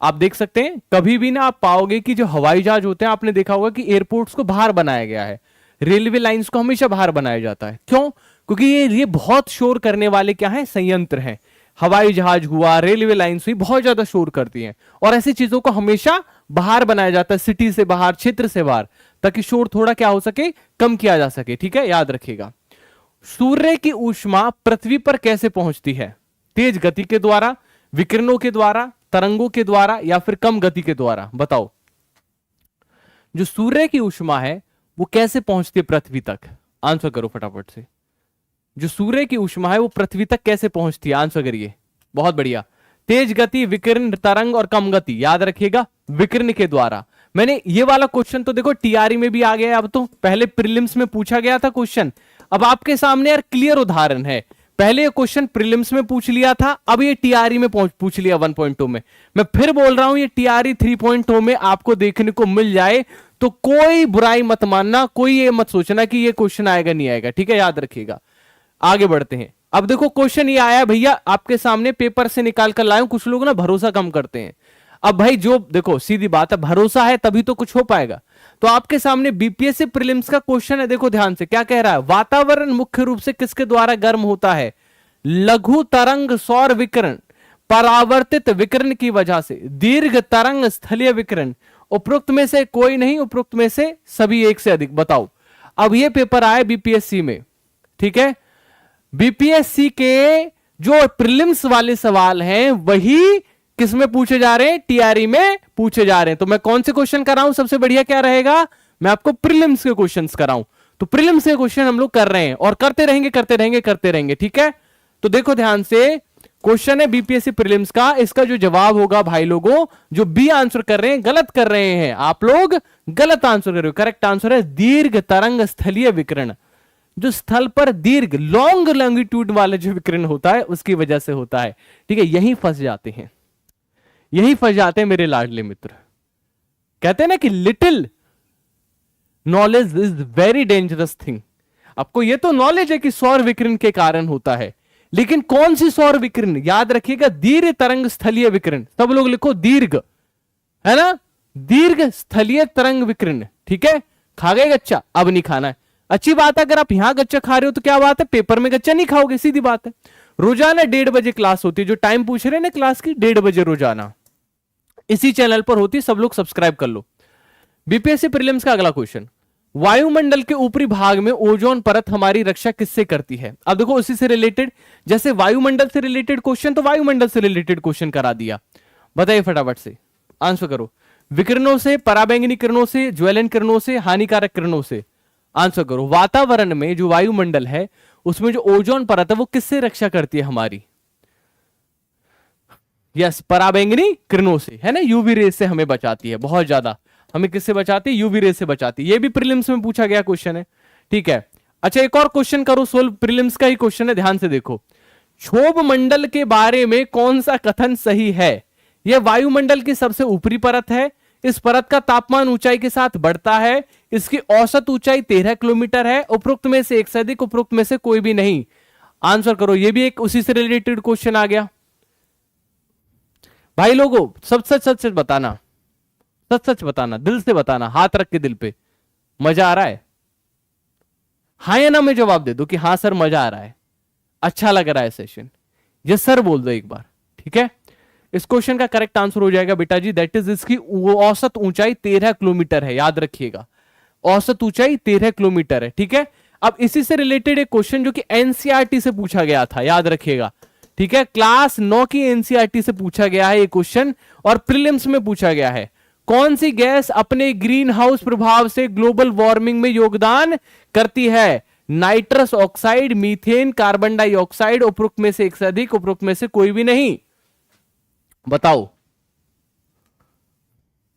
Speaker 1: आप देख सकते हैं कभी भी ना आप पाओगे कि जो हवाई जहाज होते हैं, आपने देखा होगा कि एयरपोर्ट्स को बाहर बनाया गया है, रेलवे लाइंस को हमेशा बाहर बनाया जाता है। क्यों? क्योंकि ये बहुत शोर करने वाले क्या है, संयंत्र हैं। हवाई जहाज हुआ, रेलवे लाइंस हुई, बहुत ज्यादा शोर करती हैं और ऐसी चीजों को हमेशा बाहर बनाया जाता है, सिटी से बाहर, क्षेत्र से बाहर, ताकि शोर थोड़ा क्या हो सके, कम किया जा सके। ठीक है, याद रखिएगा। सूर्य की ऊष्मा पृथ्वी पर कैसे पहुंचती है? तेज गति के द्वारा, विकिरणों के द्वारा, तरंगों के द्वारा या फिर कम गति के द्वारा? बताओ, जो सूर्य की ऊष्मा है वो कैसे पहुंचती है पृथ्वी तक? आंसर करो फटाफट से। जो सूर्य की ऊष्मा है वो पृथ्वी तक कैसे पहुंचती है? आंसर करिए। बहुत बढ़िया, तेज गति, विकिरण, तरंग और कम गति, याद रखिएगा, विकिरण के द्वारा। मैंने ये वाला क्वेश्चन तो देखो टीआरई में भी आ गया है, अब तो पहले प्रीलिम्स में पूछा गया था क्वेश्चन, अब आपके सामने यार क्लियर उदाहरण है। पहले ये क्वेश्चन प्रीलिम्स में पूछ लिया था, अब ये टीआरई में पूछ लिया 1.2 में। मैं फिर बोल रहा हूं, ये टीआरई 3.0 में आपको देखने को मिल जाए तो कोई बुराई मत मानना, कोई ये मत सोचना कि ये क्वेश्चन आएगा नहीं आएगा। ठीक है, याद रखिएगा। आगे बढ़ते हैं। अब देखो क्वेश्चन ये आया भैया आपके सामने, पेपर से निकाल कर लाए। कुछ लोग ना भरोसा कम करते हैं। अब भाई जो देखो सीधी बात है, भरोसा है तभी तो कुछ हो पाएगा। तो आपके सामने बीपीएससी प्रीलिम्स का क्वेश्चन है, देखो ध्यान से क्या कह रहा है। वातावरण मुख्य रूप से किसके द्वारा गर्म होता है? लघु तरंग सौर विकिरण, परावर्तित विकिरण की वजह से, दीर्घ तरंग स्थलीय विकिरण, उपरोक्त में से कोई नहीं, उपरोक्त में से सभी एक से अधिक। बताओ, अब ये पेपर आए बीपीएससी में, ठीक है, बीपीएससी के जो प्रीलिम्स वाले सवाल हैं वही किस में पूछे जा रहे हैं? टीआरई में पूछे जा रहे हैं। तो मैं कौन से क्वेश्चन कराऊं? सबसे बढ़िया क्या रहेगा, मैं आपको प्रीलिम्स के क्वेश्चंस कराऊं। तो प्रीलिम्स के क्वेश्चन हम लोग कर रहे हैं और करते रहेंगे करते रहेंगे करते रहेंगे। ठीक है, तो देखो ध्यान से, क्वेश्चन है बीपीएससी प्रीलिम्स का, इसका जो जवाब होगा भाई लोगों, जो बी आंसर कर रहे हैं गलत कर रहे हैं, आप लोग गलत आंसर कर रहे हो। करेक्ट आंसर है दीर्घ तरंग स्थलीय विकिरण। जो स्थल पर दीर्घ लॉन्ग लॉन्गिट्यूड वाला जो विकिरण होता है उसकी वजह से होता है। ठीक है, यही फंस जाते हैं, यही फंस जाते हैं मेरे लाडले मित्र। कहते हैं ना कि little knowledge is very dangerous thing. आपको ये तो नॉलेज है कि सौर विकिरण के कारण होता है, लेकिन कौन सी सौर विकिरण? याद रखिएगा, दीर्घ तरंग स्थलीय विकिरण। सब लोग लिखो दीर्घ, है ना, दीर्घ स्थलीय तरंग विकिरण। ठीक है, खा गए गच्चा, अब नहीं खाना है। अच्छी बात है, अगर आप यहां गच्चा खा रहे हो तो क्या बात है, पेपर में गच्चा नहीं खाओगे, सीधी बात है। रोजाना 1:30 बजे क्लास होती है, जो टाइम पूछ रहे हैं ना क्लास की, 1:30 बजे रोजाना इसी चैनल पर होती है, सब लोग सब्सक्राइब कर लो। बीपीएससी प्रीलिम्स का अगला क्वेश्चन, वायुमंडल के ऊपरी भाग में ओजोन परत हमारी रक्षा किससे करती है? अब देखो उसी से रिलेटेड, जैसे वायुमंडल से रिलेटेड क्वेश्चन तो वायुमंडल से रिलेटेड क्वेश्चन करा दिया। बताइए फटाफट से, आंसर करो। विकिरणों से, पराबैंगनी किरणों से, ज्वलन किरणों से, हानिकारक किरणों से? आंसर करो। वातावरण में जो वायुमंडल है उसमें जो ओजोन परत है वो किससे रक्षा करती है हमारी? यस, पराबैंगनी किरणों से, है ना, यूवी रेस से हमें बचाती है, बहुत ज्यादा हमें किससे बचाती है? यूवी रेस से बचाती है। ये भी प्रीलिम्स में पूछा गया क्वेश्चन है। ठीक है, अच्छा एक और क्वेश्चन करो, सोल्व प्रीलिम्स का ही क्वेश्चन है, ध्यान से देखो। क्षोभ मंडल के बारे में कौन सा कथन सही है? यह वायुमंडल की सबसे ऊपरी परत है, इस परत का तापमान ऊंचाई के साथ बढ़ता है, इसकी औसत ऊंचाई 13 किलोमीटर है, उपरोक्त में से एक से अधिक, उपरोक्त में से कोई भी नहीं। आंसर करो। ये भी एक उसी से रिलेटेड क्वेश्चन आ गया। भाई लोगों सब सच सच सच बताना, सच सच बताना, दिल से बताना, हाथ रख के दिल पे। मजा आ रहा है? हाँ या ना में जवाब दे दो कि हाँ सर मजा आ रहा है, अच्छा लग रहा है सेशन। यस सर बोल दो एक बार, ठीक है। इस क्वेश्चन का करेक्ट आंसर हो जाएगा बेटा जी, दैट इज इसकी औसत ऊंचाई 13 किलोमीटर है, याद रखिएगा। औसत ऊंचाई 13 किलोमीटर है, ठीक है। अब इसी से रिलेटेड एक क्वेश्चन जो कि एनसीईआरटी से पूछा गया था, याद रखिएगा, ठीक है। क्लास 9 की एनसीईआरटी से पूछा गया है ये क्वेश्चन और प्रीलिम्स में पूछा गया है। कौन सी गैस अपने ग्रीन हाउस प्रभाव से ग्लोबल वार्मिंग में योगदान करती है? Nitrous oxide, methane, carbon dioxide, उपरोक्त में से एक से अधिक, उपरोक्त में से कोई भी नहीं। बताओ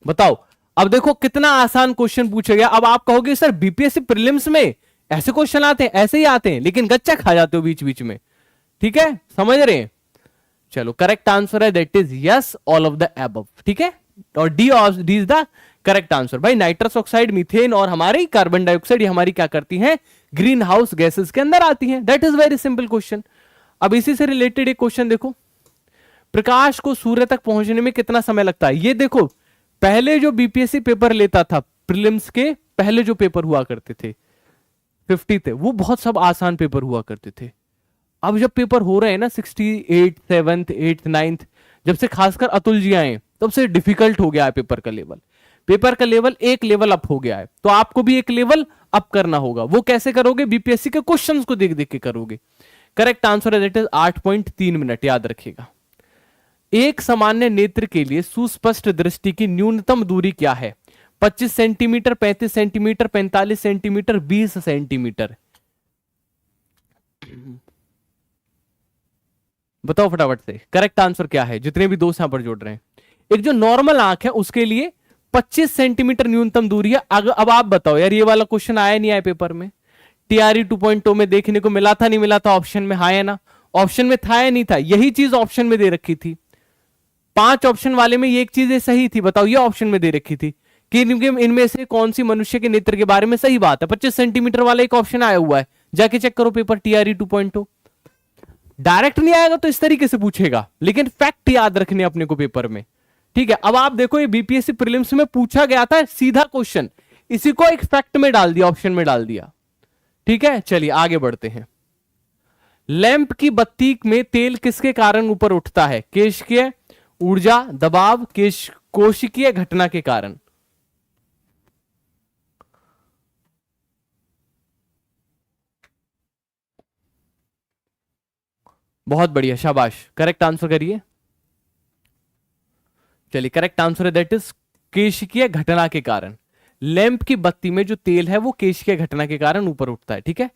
Speaker 1: बताओ। अब देखो कितना आसान क्वेश्चन पूछा गया। अब आप कहोगे सर बीपीएससी प्रीलिम्स में ऐसे क्वेश्चन आते हैं, ऐसे ही आते हैं, लेकिन गच्चा खा जाते हो बीच बीच में, ठीक है, समझ रहे हैं? चलो करेक्ट आंसर है that is yes, all of the above, ठीक है। और D is the correct answer. भाई नाइट्रस ऑक्साइड, मीथेन और हमारी कार्बन डाइऑक्साइड ये हमारी क्या करती हैं? ग्रीन हाउस गैसेस के अंदर आती हैं। That is very simple question. अब इसी से रिलेटेड एक क्वेश्चन देखो, प्रकाश को सूर्य तक पहुंचने में कितना समय लगता है? ये देखो पहले जो बीपीएससी पेपर लेता था, प्रीलिम्स के पहले जो पेपर हुआ करते थे 50 थे, वो बहुत सब आसान पेपर हुआ करते थे। अब जब पेपर हो रहे हैं ना 68, 7th, 8th, 9th, जब से खासकर अतुल जी आए तब से डिफिकल्ट हो गया है पेपर का लेवल। पेपर का लेवल एक लेवल अप हो गया है, तो आपको भी एक लेवल अप करना होगा। वो कैसे करोगे? बीपीएससी के क्वेश्चंस को देख देख के करोगे। करेक्ट आंसर है दैट इज 8.3 मिनट, याद रखिएगा। एक सामान्य नेत्र के लिए सुस्पष्ट दृष्टि की न्यूनतम दूरी क्या है? 25 सेंटीमीटर, 35 सेंटीमीटर, 45 सेंटीमीटर, 20 सेंटीमीटर। बताओ फटाफट से करेक्ट आंसर क्या है, जितने भी दोस्त यहां पर जोड़ रहे हैं। एक जो नॉर्मल आंख है उसके लिए 25 सेंटीमीटर न्यूनतम दूरी है। अब आप बताओ यार, ये वाला क्वेश्चन आया नहीं आया पेपर में? टीआरई 2.0 में देखने को मिला था, नहीं मिला था? ऑप्शन में हाँ या ना? ऑप्शन में था या नहीं था? यही चीज ऑप्शन में दे रखी थी। 5 ऑप्शन वाले में ये एक चीज सही थी, बताओ ये ऑप्शन में दे रखी थी कि इनमें से कौन सी मनुष्य के नेत्र के बारे में सही बात है। 25 सेंटीमीटर वाला एक ऑप्शन आया हुआ है, जाके चेक करो पेपर टीआरई 2.0। डायरेक्ट नहीं आएगा तो इस तरीके से पूछेगा, लेकिन फैक्ट याद रखने अपने को पेपर में, ठीक है। अब आप देखो ये बीपीएससी प्रीलिम्स में पूछा गया था सीधा क्वेश्चन, इसी को एक फैक्ट में डाल दिया, ऑप्शन में डाल दिया, ठीक है। चलिए आगे बढ़ते हैं। लैंप की बत्ती में तेल किसके कारण ऊपर उठता है? केशिकीय ऊर्जा, दबाव, कोशिकीय घटना के कारण। बहुत बढ़िया, शाबाश, करेक्ट आंसर करिए। चलिए करेक्ट आंसर है दैट इज केशिकीय घटना के कारण। लैंप की बत्ती में जो तेल है वो केशिकीय घटना के कारण ऊपर उठता है, ठीक है।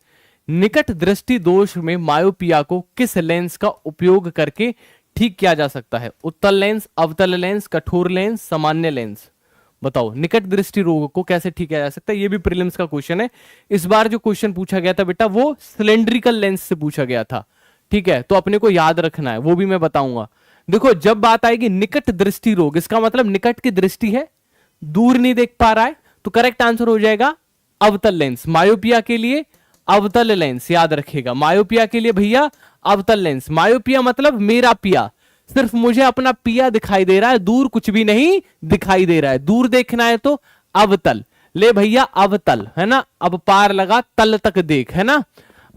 Speaker 1: निकट दृष्टि दोष में मायोपिया को किस लेंस का उपयोग करके ठीक किया जा सकता है? उत्तल लेंस, अवतल लेंस, कठोर लेंस, सामान्य लेंस। बताओ निकट दृष्टि रोग को कैसे ठीक किया जा सकता है? ये भी प्रीलिम्स का क्वेश्चन है। इस बार जो क्वेश्चन पूछा गया था बेटा वो सिलेंड्रिकल लेंस से पूछा गया था, ठीक है, तो अपने को याद रखना है, वो भी मैं बताऊंगा। देखो जब बात आएगी निकट दृष्टि रोग, इसका मतलब निकट की दृष्टि है, दूर नहीं देख पा रहा है, तो करेक्ट आंसर हो जाएगा अवतल लेंस। मायोपिया के लिए अवतल लेंस, याद रखिएगा। मायोपिया के लिए भैया अवतल लेंस। मायोपिया मतलब मेरा पिया, सिर्फ मुझे अपना पिया दिखाई दे रहा है, दूर कुछ भी नहीं दिखाई दे रहा है। दूर देखना है तो अवतल ले भैया, अवतल है ना। अब पार लगा तल तक देख, है ना।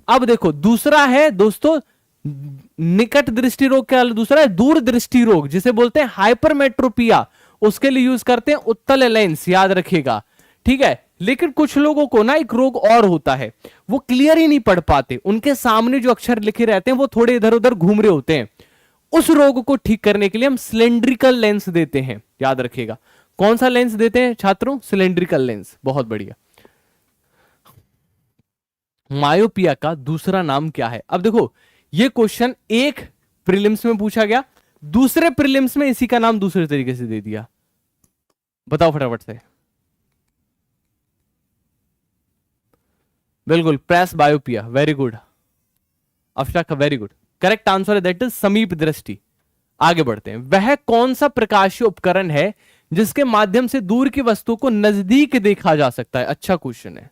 Speaker 1: अब देखो दूसरा है दोस्तों निकट दृष्टि रोग का, दूसरा है दूर दृष्टि रोग, जिसे बोलते हैं हाइपरमेट्रोपिया। उसके लिए यूज करते हैं उत्तल लेंस, याद रखिएगा, ठीक है। लेकिन कुछ लोगों को ना एक रोग और होता है, वो क्लियर ही नहीं पढ़ पाते, उनके सामने जो अक्षर लिखे रहते हैं वो थोड़े इधर उधर घूम रहे होते हैं। उस रोग को ठीक करने के लिए हम सिलेंड्रिकल लेंस देते हैं, याद रखिएगा। कौन सा लेंस देते हैं छात्रों? Cylindrical lens. बहुत बढ़िया। मायोपिया का दूसरा नाम क्या है? अब देखो ये क्वेश्चन एक प्रीलिम्स में पूछा गया, दूसरे प्रीलिम्स में इसी का नाम दूसरे तरीके से दे दिया। बताओ फटाफट से। बिल्कुल, presbyopia, very good Afsha, very good. Correct answer है दैट इज समीप दृष्टि। आगे बढ़ते हैं। वह कौन सा प्रकाशीय उपकरण है जिसके माध्यम से दूर की वस्तु को नजदीक देखा जा सकता है? अच्छा क्वेश्चन है।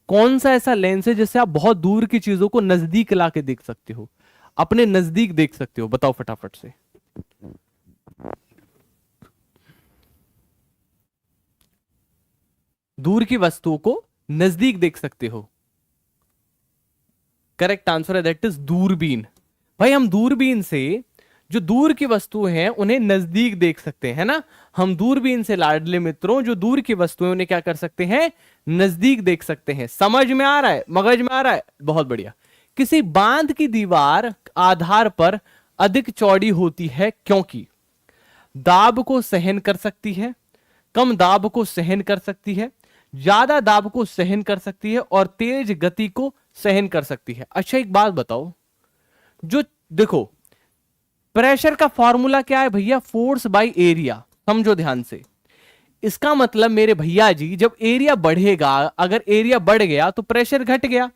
Speaker 1: कौन सा ऐसा लेंस है जिससे आप बहुत दूर की चीजों को नजदीक लाके देख सकते हो, अपने नजदीक देख सकते हो? बताओ फटाफट से। दूर की वस्तुओं को नजदीक देख सकते हो। करेक्ट आंसर है दैट इज दूरबीन। भाई हम दूरबीन से जो दूर की वस्तुएं हैं उन्हें नजदीक देख सकते हैं ना। हम दूरबीन से लाडले मित्रों जो दूर की वस्तुएं उन्हें क्या कर सकते हैं? नजदीक देख सकते हैं। समझ में आ रहा है? मगज में आ रहा है? बहुत बढ़िया। किसी बांध की दीवार आधार पर अधिक चौड़ी होती है क्योंकि दाब को सहन कर सकती है, कम दाब को सहन कर सकती है, ज्यादा दाब को सहन कर सकती है और तेज गति को सहन कर सकती है। अच्छा एक बात बताओ, जो देखो प्रेशर का फॉर्मूला क्या है भैया? Force by area. समझो ध्यान से। इसका मतलब मेरे भैया जी जब एरिया बढ़ेगा, अगर एरिया बढ़ गया तो प्रेशर घट गया।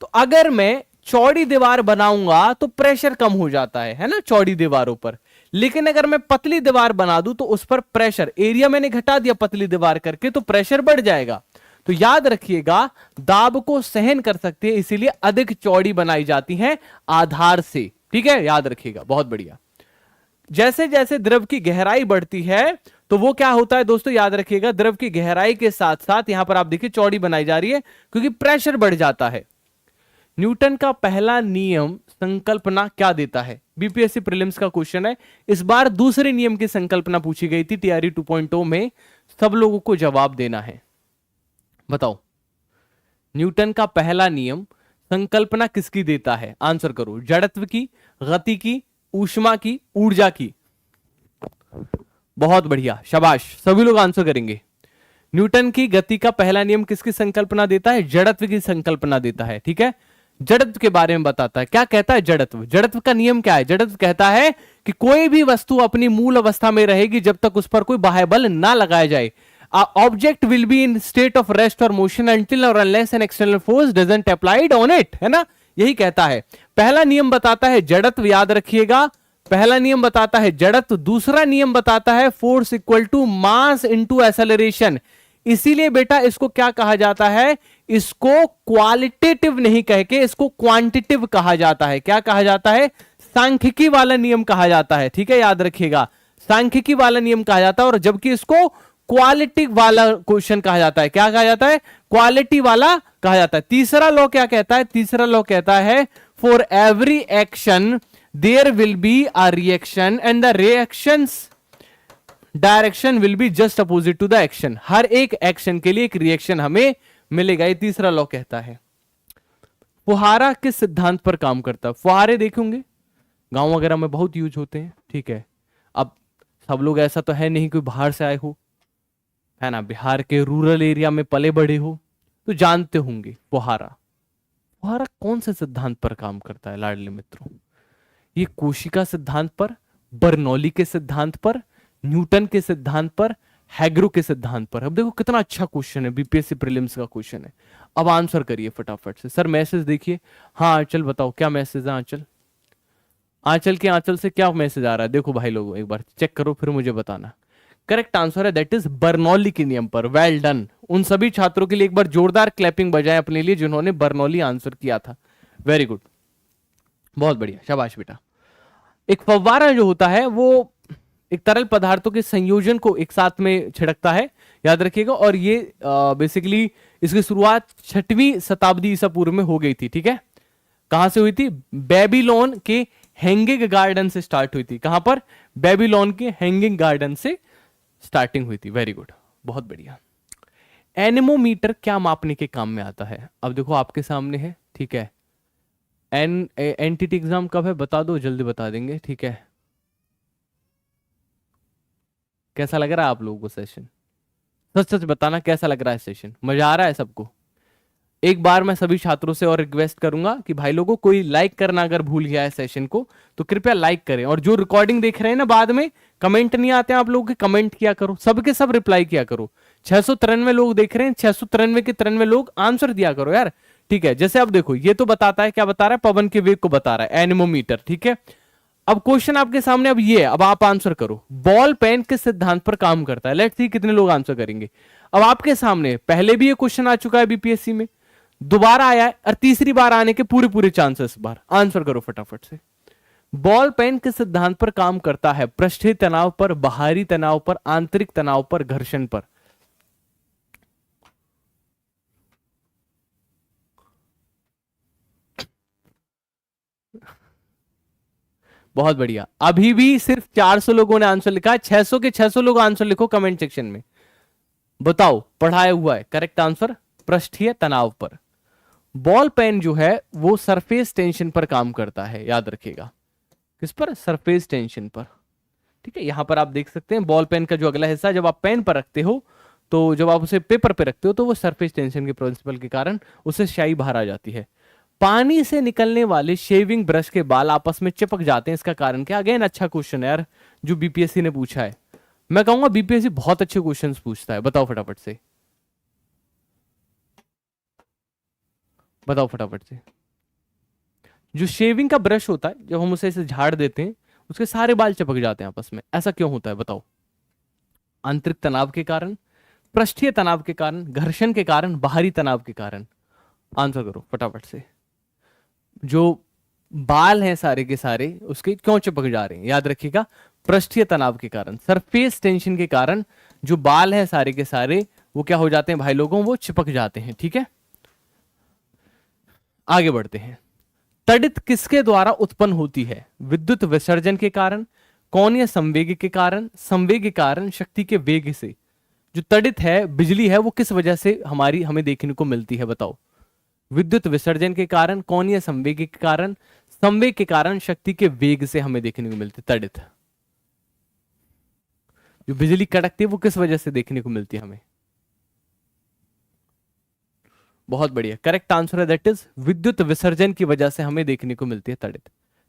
Speaker 1: तो अगर मैं चौड़ी दीवार बनाऊंगा तो प्रेशर कम हो जाता है ना, चौड़ी दीवारों पर। लेकिन अगर मैं पतली दीवार बना दूं तो उस पर प्रेशर, एरिया मैंने घटा दिया पतली दीवार करके तो प्रेशर बढ़ जाएगा। तो याद रखिएगा दाब को सहन कर सकते हैं, इसीलिए अधिक चौड़ी बनाई जाती है आधार से। ठीक है, याद रखिएगा, बहुत बढ़िया। जैसे जैसे द्रव की गहराई बढ़ती है तो वो क्या होता है दोस्तों? याद रखिएगा द्रव की गहराई के साथ साथ यहां पर आप देखिए चौड़ी बनाई जा रही है क्योंकि प्रेशर बढ़ जाता है। न्यूटन का पहला नियम संकल्पना क्या देता है? बीपीएससी प्रीलिम्स का क्वेश्चन है। इस बार दूसरे नियम की संकल्पना पूछी गई थी टीआरई 2.0 में। सब लोगों को जवाब देना है। बताओ न्यूटन का पहला नियम संकल्पना किसकी देता है? आंसर करो। जड़त्व की, गति की, ऊष्मा की, ऊर्जा की? बहुत बढ़िया, शाबाश, सभी लोग आंसर करेंगे। न्यूटन की गति का पहला नियम किसकी संकल्पना देता है? जड़त्व की संकल्पना देता है। ठीक है, जड़त्व के बारे में बताता है। क्या कहता है जड़त्व? जड़त्व का नियम क्या है? जड़त्व कहता है कि कोई भी वस्तु अपनी मूल अवस्था में रहेगी जब तक उस पर कोई बाह्य बल ना लगाया जाए। Object will be in state of rest और मोशन अंटिल और unless an external force doesn't applied on it, है ना। यही कहता है। पहला नियम बताता है जड़त्व, याद रखिएगा। पहला नियम बताता है जड़त्व। दूसरा नियम बताता है force equal to mass into acceleration. इसीलिए बेटा इसको क्या कहा जाता है? इसको क्वालिटेटिव नहीं कह के इसको क्वांटिटिव कहा जाता है। क्या कहा जाता है? सांख्यिकी वाला नियम कहा जाता है। ठीक है, याद रखिएगा, सांख्यिकी वाला नियम कहा जाता है। और जबकि इसको क्वालिटी वाला क्वेश्चन कहा जाता है। क्या कहा जाता है? क्वालिटी वाला कहा जाता है। तीसरा लॉ क्या कहता है? तीसरा लॉ कहता है for every action there will be a reaction and the reactions direction will be just opposite to the action. हर एक एक्शन के लिए एक रिएक्शन हमें मिलेगा, ये तीसरा लॉ कहता है। फुहारा किस सिद्धांत पर काम करता है? फुहारे देखेंगे गांव वगैरह में बहुत यूज होते हैं। ठीक है, अब सब लोग ऐसा तो है नहीं कोई बाहर से आए हो, है ना, बिहार के रूरल एरिया में पले बड़े हो तो जानते होंगे फुहारा। फुहारा कौन से सिद्धांत पर काम करता है लाडले मित्रों? ये कोशिका सिद्धांत पर, बर्नौली के सिद्धांत पर, न्यूटन के सिद्धांत पर, हैग्रो के सिद्धांत पर। अब देखो कितना अच्छा क्वेश्चन है, बीपीएससी प्रीलिम्स का क्वेश्चन है। अब आंसर करिए फटाफट से। सर मैसेज देखिए। हाँ आंचल बताओ क्या मैसेज है? आंचल, आंचल के आंचल से क्या मैसेज आ रहा है? देखो भाई लोगों एक बार चेक करो फिर मुझे बताना। करेक्ट आंसर है दैट इज बर्नौली के नियम पर। Well done. उन सभी छात्रों के लिए एक बार जोरदार क्लैपिंग बजाएं अपने लिए जिन्होंने बर्नौली आंसर किया था। वेरी गुड, बहुत बढ़िया, शाबाश बेटा। एक फव्वारा जो होता है वो एक तरल पदार्थों के संयोजन को एक साथ में छिड़कता है, याद रखिएगा। और ये बेसिकली इसकी शुरुआत 6वीं शताब्दी ईसा पूर्व में हो गई थी। ठीक है, कहां से हुई थी? बेबीलोन के हैंगिंग गार्डन से स्टार्ट हुई थी। कहां पर? बेबीलोन के हैंगिंग गार्डन से स्टार्टिंग हुई थी। वेरी गुड, बहुत बढ़िया। एनेमोमीटर क्या मापने के काम में आता है? अब देखो आपके सामने है। ठीक है, एनटीटी एग्जाम कब है बता दो, जल्दी बता देंगे। ठीक है, कैसा लग रहा है आप लोगों को सेशन? सच सच बताना कैसा लग रहा है सेशन? मजा आ रहा है सबको? एक बार मैं सभी छात्रों से और रिक्वेस्ट करूंगा कि भाई लोगों कोई लाइक करना अगर भूल गया है सेशन को तो कृपया लाइक करें। और जो रिकॉर्डिंग देख रहे हैं ना बाद में कमेंट नहीं आते हैं आप लोगों के, कमेंट किया करो, सबके सब रिप्लाई किया करो। 693 लोग देख रहे हैं, 693 के 93 लोग आंसर दिया करो यार। ठीक है, जैसे अब देखो ये तो बताता है, क्या बता रहा है, पवन के वेग को बता रहा है, एनेमोमीटर। ठीक है, अब क्वेश्चन आपके सामने अब ये है, अब आप आंसर करो, बॉल पेन किस सिद्धांत पर काम करता है। लेट्स सी कितने लोग आंसर करेंगे। अब आपके सामने पहले भी ये क्वेश्चन आ चुका है बीपीएससी में, दोबारा आया है, और तीसरी बार आने के पूरे पूरे चांसेस बार। आंसर करो फटाफट से। बॉल पेन किस सिद्धांत पर काम करता है, पृष्ठीय तनाव पर, बाहरी तनाव पर, आंतरिक तनाव पर, घर्षण पर। बहुत बढ़िया, अभी भी सिर्फ 400 लोगों ने आंसर लिखा है। 600 के 600 लोग आंसर लिखो कमेंट सेक्शन में, बताओ पढ़ाया हुआ है करेक्ट आंसर पृष्ठीय तनाव पर। बॉल पेन जो है वो सरफेस टेंशन पर काम करता है, याद रखिएगा। किस पर, सरफेस टेंशन पर। ठीक है, यहां पर आप देख सकते हैं बॉल पेन का जो अगला हिस्सा जब आप पेन पर रखते हो, तो जब आप उसे पेपर पे रखते हो तो वो सरफेस टेंशन के प्रिंसिपल के कारण उससे स्याही बाहर आ जाती है। पानी से निकलने वाले शेविंग ब्रश के बाल आपस में चिपक जाते हैं, इसका कारण क्या। अगेन अच्छा क्वेश्चन है यार, जो बीपीएससी ने पूछा है। मैं कहूंगा बीपीएससी बहुत अच्छे क्वेश्चंस पूछता है। बताओ फटाफट से, बताओ फटाफट से। जो शेविंग का ब्रश होता है, जब हम उसे ऐसे झाड़ देते हैं, उसके सारे बाल चिपक जाते हैं आपस में। ऐसा क्यों होता है बताओ। आंतरिक तनाव के कारण, पृष्ठीय तनाव के कारण, घर्षण के कारण, बाहरी तनाव के कारण। आंसर करो फटाफट से। जो बाल हैं सारे के सारे उसके क्यों चिपक जा रहे हैं, याद रखिएगा, पृष्ठीय तनाव के कारण, सरफेस टेंशन के कारण जो बाल हैं सारे के सारे वो क्या हो जाते हैं भाई लोगों, वो चिपक जाते हैं। ठीक है, आगे बढ़ते हैं। तड़ित किसके द्वारा उत्पन्न होती है, विद्युत विसर्जन के कारण, कोणीय संवेग के कारण, संवेग के कारण, शक्ति के वेग से। जो तड़ित है, बिजली है, वो किस वजह से हमें देखने को मिलती है बताओ। विद्युत विसर्जन के कारण, कोणीय संवेग के कारण, संवेग के कारण, शक्ति के वेग से हमें देखने को मिलती है तड़ित। जो बिजली कड़कती है वो किस वजह से देखने को मिलती है हमें। बहुत बढ़िया, करेक्ट आंसर है दैट इज विद्युत विसर्जन की वजह से हमें देखने को मिलती है तड़ित।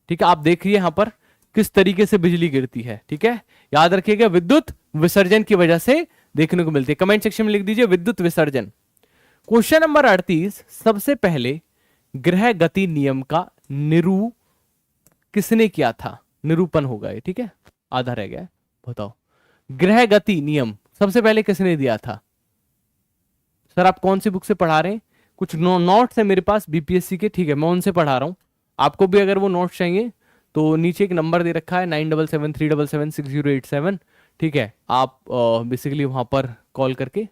Speaker 1: ठीक है, आप देखिए यहां पर किस तरीके से बिजली गिरती है। ठीक है, याद रखिएगा विद्युत विसर्जन की वजह से देखने को मिलती है। कमेंट सेक्शन में लिख दीजिए विद्युत विसर्जन। क्वेश्चन नंबर 38, सबसे पहले ग्रह गति नियम का किसने किया था। निरूपण होगा ये। ठीक है, आधा रह गया है, बताओ। ग्रह गति नियम सबसे पहले किसने दिया था। सर आप कौन सी बुक से पढ़ा रहे हैं। कुछ नोट्स है मेरे पास बीपीएससी के, ठीक है, मैं उनसे पढ़ा रहा हूं। आपको भी अगर वो नोट्स चाहिए तो नीचे एक नंबर दे रखा है 9773776087। ठीक है, आप बेसिकली वहां पर कॉल करके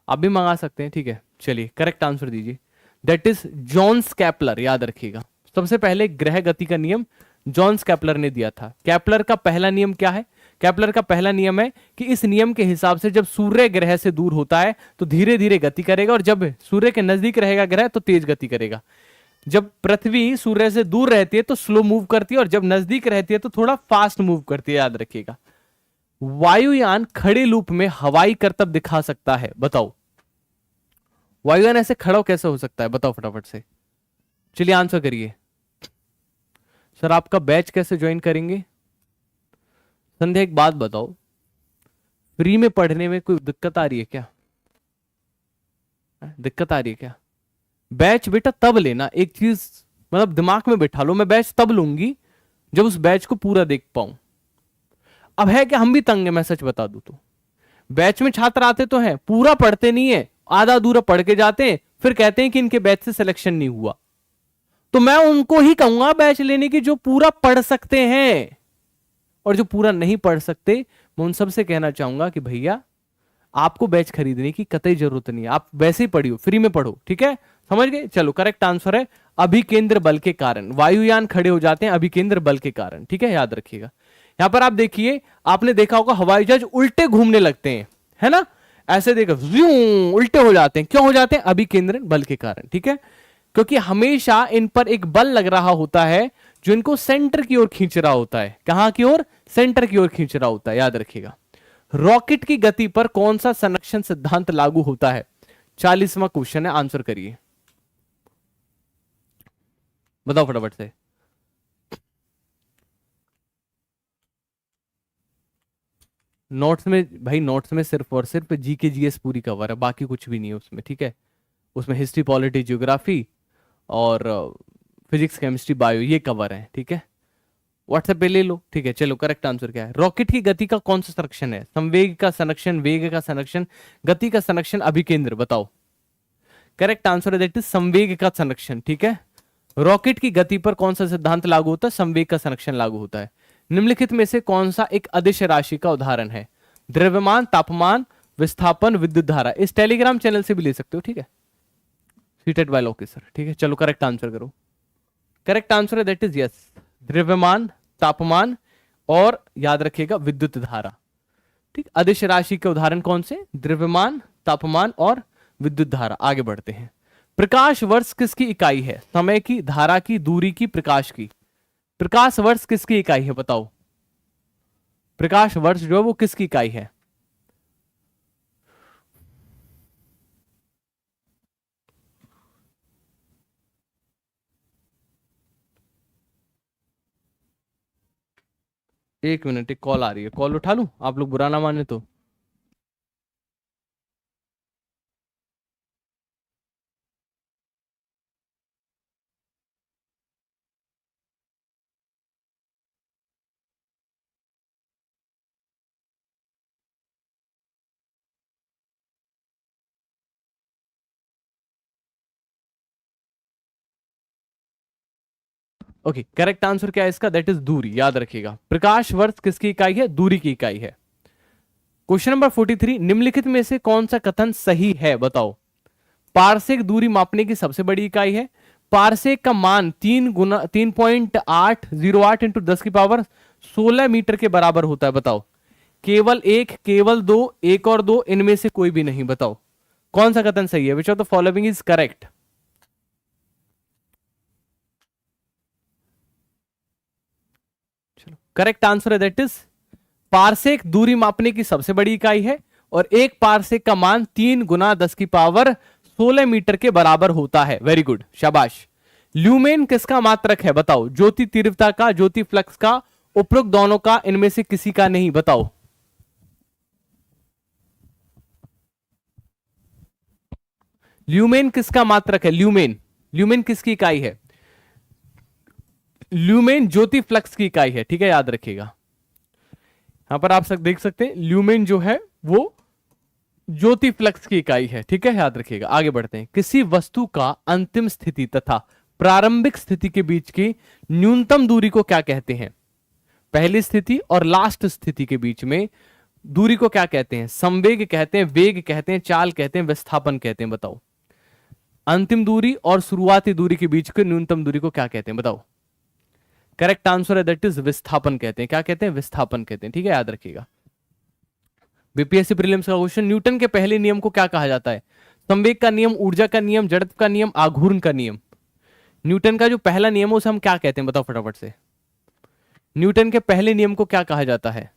Speaker 1: आप भी मंगा सकते हैं। ठीक है, चलिए करेक्ट आंसर दीजिए। दैट इज जॉन्स कैपलर, याद रखिएगा। सबसे पहले ग्रह गति का नियम जॉन्स कैपलर ने दिया था। कैपलर का पहला नियम क्या है। कैपलर का पहला नियम है कि इस नियम के हिसाब से जब सूर्य ग्रह से दूर होता है तो धीरे धीरे गति करेगा, और जब सूर्य के नजदीक रहेगा ग्रह तो तेज गति करेगा। जब पृथ्वी सूर्य से दूर रहती है तो स्लो मूव करती है, और जब नजदीक रहती है तो थोड़ा फास्ट मूव करती है, याद रखिएगा। वायुयान खड़े लूप में हवाई करतब दिखा सकता है, बताओ। वायुयान ऐसे खड़ा कैसे हो सकता है, बताओ फटाफट से। चलिए आंसर करिए। सर आपका बैच कैसे ज्वाइन करेंगे। संध्या एक बात बताओ, फ्री में पढ़ने में कोई दिक्कत आ रही है क्या। दिक्कत आ रही है क्या। बैच बेटा तब लेना, एक चीज मतलब दिमाग में बैठा लो, मैं बैच तब लूंगी जब उस बैच को पूरा देख पाऊं। अब है कि हम भी तंग है, मैं सच बता दूं तो। बैच में छात्र आते तो हैं, पूरा पढ़ते नहीं है, आधा अधूरा पढ़ के जाते हैं, फिर कहते हैं कि इनके बैच से सिलेक्शन नहीं हुआ। तो मैं उनको ही कहूंगा बैच लेने की जो पूरा पढ़ सकते हैं, और जो पूरा नहीं पढ़ सकते मैं उन सबसे कहना चाहूंगा कि भैया आपको बैच खरीदने की कतई जरूरत नहीं है, आप वैसे ही पढ़ियो, फ्री में पढ़ो। ठीक है, समझ गए। चलो करेक्ट आंसर है अभिकेंद्र बल के कारण वायुयान खड़े हो जाते हैं, अभिकेंद्र बल के कारण। ठीक है, याद रखिएगा। यहां पर आप देखिए, आपने देखा होगा हवाई जहाज उल्टे घूमने लगते हैं, है ना, ऐसे देखो उल्टे हो जाते हैं। क्यों हो जाते हैं, अभिकेंद्र बल के कारण। ठीक है, क्योंकि हमेशा इन पर एक बल लग रहा होता है जो इनको सेंटर की ओर खींच रहा होता है। कहां की ओर, सेंटर की ओर खींच रहा होता है, याद रखिएगा। रॉकेट की गति पर कौन सा संरक्षण सिद्धांत लागू होता है। 40वां क्वेश्चन है, आंसर करिए, बताओ फटाफट से। नोट्स में भाई, नोट्स में सिर्फ और सिर्फ जीके जीएस पूरी कवर है, बाकी कुछ भी नहीं है उसमें। ठीक है, उसमें हिस्ट्री, पॉलिटी, ज्योग्राफी और फिजिक्स केमिस्ट्री बायो ये कवर है, ठीक है। व्हाट्सएप पे ले लो, ठीक है। चलो करेक्ट आंसर क्या है? रॉकेट की गति का कौन सा संरक्षण है? संवेग का संरक्षण, वेग का संरक्षण, गति का संरक्षण, अभिकेंद्र, बताओ। करेक्ट आंसर है दैट इज संवेग का संरक्षण, ठीक है। रॉकेट की गति पर कौन सा सिद्धांत लागू होता है? संवेग का संरक्षण लागू होता है। निम्नलिखित में से कौन सा एक अदिश राशि का उदाहरण है? द्रव्यमान, तापमान, विस्थापन, विद्युत धारा। इस टेलीग्राम चैनल से भी ले सकते हो, ठीक है। सीटेड बाय लोकेश सर, ठीक है। चलो करेक्ट आंसर करो। करेक्ट आंसर है दैट इज यस, द्रव्यमान, तापमान और याद रखिएगा विद्युत धारा, ठीक। अदिश राशि के उदाहरण कौन से? द्रव्यमान, तापमान और विद्युत धारा। आगे बढ़ते हैं। प्रकाश वर्ष किसकी इकाई है? समय की, धारा की, दूरी की, प्रकाश की। प्रकाश वर्ष किसकी इकाई है बताओ? प्रकाश वर्ष जो है वो किसकी इकाई है? एक मिनट, एक कॉल आ रही है, कॉल उठा लूं, आप लोग बुरा ना माने तो। ओके, करेक्ट आंसर क्या है इसका? दैट इज दूरी, याद रखिएगा। प्रकाश वर्ष किसकी इकाई है? दूरी की इकाई है। क्वेश्चन नंबर 43, निम्नलिखित में से कौन सा कथन सही है बताओ? पारसेक दूरी मापने की सबसे बड़ी इकाई है। पारसेक का मान 3.808 इंटू 10 की पावर 16 मीटर के बराबर होता है, बताओ। केवल एक, केवल दो, एक और दो, इनमें से कोई भी नहीं, बताओ कौन सा कथन सही है? Which of the following is correct? चलो करेक्ट आंसर है दैट इज पारसेक दूरी मापने की सबसे बड़ी इकाई है और एक पारसेक का मान 3 × 10 की पावर 16 मीटर के बराबर होता है। वेरी गुड, शाबाश। ल्यूमेन किसका मात्रक है बताओ? ज्योति तीव्रता का, ज्योति फ्लक्स का, उपरोक्त दोनों का, इनमें से किसी का नहीं, बताओ। ल्यूमेन किसका मात्रक है? ल्यूमेन, ल्यूमेन किसकी इकाई है? ल्यूमेन ज्योति फ्लक्स की इकाई है, ठीक है, याद रखिएगा। यहां पर आप सब देख सकते हैं ल्यूमेन जो है वो ज्योति फ्लक्स की इकाई है, ठीक है, याद रखिएगा। आगे बढ़ते हैं। किसी वस्तु का अंतिम स्थिति तथा प्रारंभिक स्थिति के बीच की न्यूनतम दूरी को क्या कहते हैं? पहली स्थिति और लास्ट स्थिति के बीच में दूरी को क्या कहते हैं? संवेग कहते हैं, वेग कहते हैं, चाल कहते हैं, विस्थापन कहते हैं, बताओ। अंतिम दूरी और शुरुआती दूरी के बीच की न्यूनतम दूरी को क्या कहते हैं बताओ? करेक्ट आंसर है दैट इज विस्थापन कहते हैं। क्या कहते हैं? विस्थापन कहते हैं, ठीक है, याद रखिएगा। बीपीएससी प्रीलिम्स का क्वेश्चन, न्यूटन के पहले नियम को क्या कहा जाता है? संवेग का नियम, ऊर्जा का नियम, जड़त्व का नियम, आघूर्ण का नियम। न्यूटन का जो पहला नियम है उसे हम क्या कहते हैं बताओ फटाफट से। न्यूटन के पहले नियम को क्या कहा जाता है?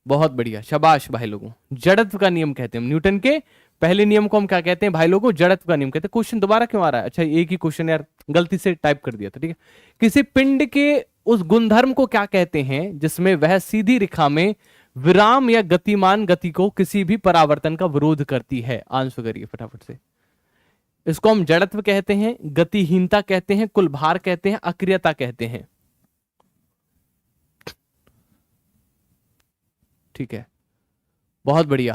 Speaker 1: बहुत बढ़िया, शाबाश भाई लोगों। जड़त्व का नियम कहते हैं न्यूटन के पहले नियम को। हम क्या कहते हैं भाई लोगों? जड़त्व का नियम कहते हैं। क्वेश्चन दोबारा क्यों आ रहा है? अच्छा, एक ही क्वेश्चन यार, गलती से टाइप कर दिया था, ठीक है। किसी पिंड के उस गुणधर्म को क्या कहते हैं जिसमें वह सीधी रेखा में विराम या गतिमान गति को किसी भी परावर्तन का विरोध करती है? आंसर करिए फटाफट से। इसको हम जड़त्व कहते हैं, गतिहीनता कहते हैं, कुल भार कहते हैं, अक्रियता कहते हैं, ठीक है, बहुत बढ़िया।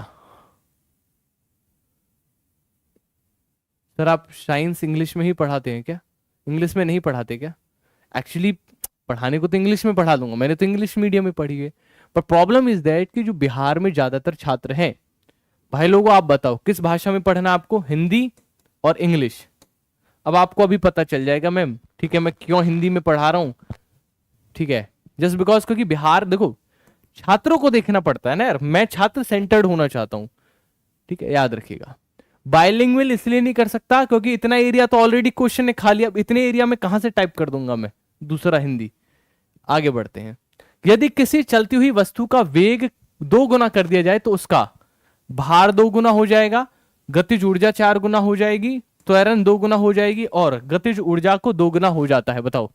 Speaker 1: सर आप साइंस इंग्लिश में ही पढ़ाते हैं क्या? इंग्लिश में नहीं पढ़ाते क्या? एक्चुअली पढ़ाने को तो इंग्लिश में पढ़ा दूंगा, मैंने तो इंग्लिश मीडियम में पढ़ी है। पर प्रॉब्लम इज दैट कि जो बिहार में ज्यादातर छात्र हैं, भाई लोगों आप बताओ किस भाषा में पढ़ना है आपको? हिंदी और इंग्लिश। अब आपको अभी पता चल जाएगा मैम, ठीक है, मैं क्यों हिंदी में पढ़ा रहा हूं, ठीक है। जस्ट बिकॉज क्योंकि बिहार, देखो छात्रों को देखना पड़ता है ना यार, मैं छात्र सेंटर्ड होना चाहता हूं, ठीक है, याद रखिएगा। बाइलिंगुअल इसलिए नहीं कर सकता क्योंकि इतना एरिया तो ऑलरेडी क्वेश्चन ने खा लिया, इतने एरिया में कहां से टाइप कर दूंगा मैं दूसरा हिंदी। आगे बढ़ते हैं। यदि किसी चलती हुई वस्तु का वेग 2 गुना कर दिया जाए तो उसका भार 2 गुना हो जाएगा, गतिज ऊर्जा 4 गुना हो जाएगी, त्वरण 2 गुना हो जाएगी और गतिज ऊर्जा को 2 गुना हो जाता है, बताओ।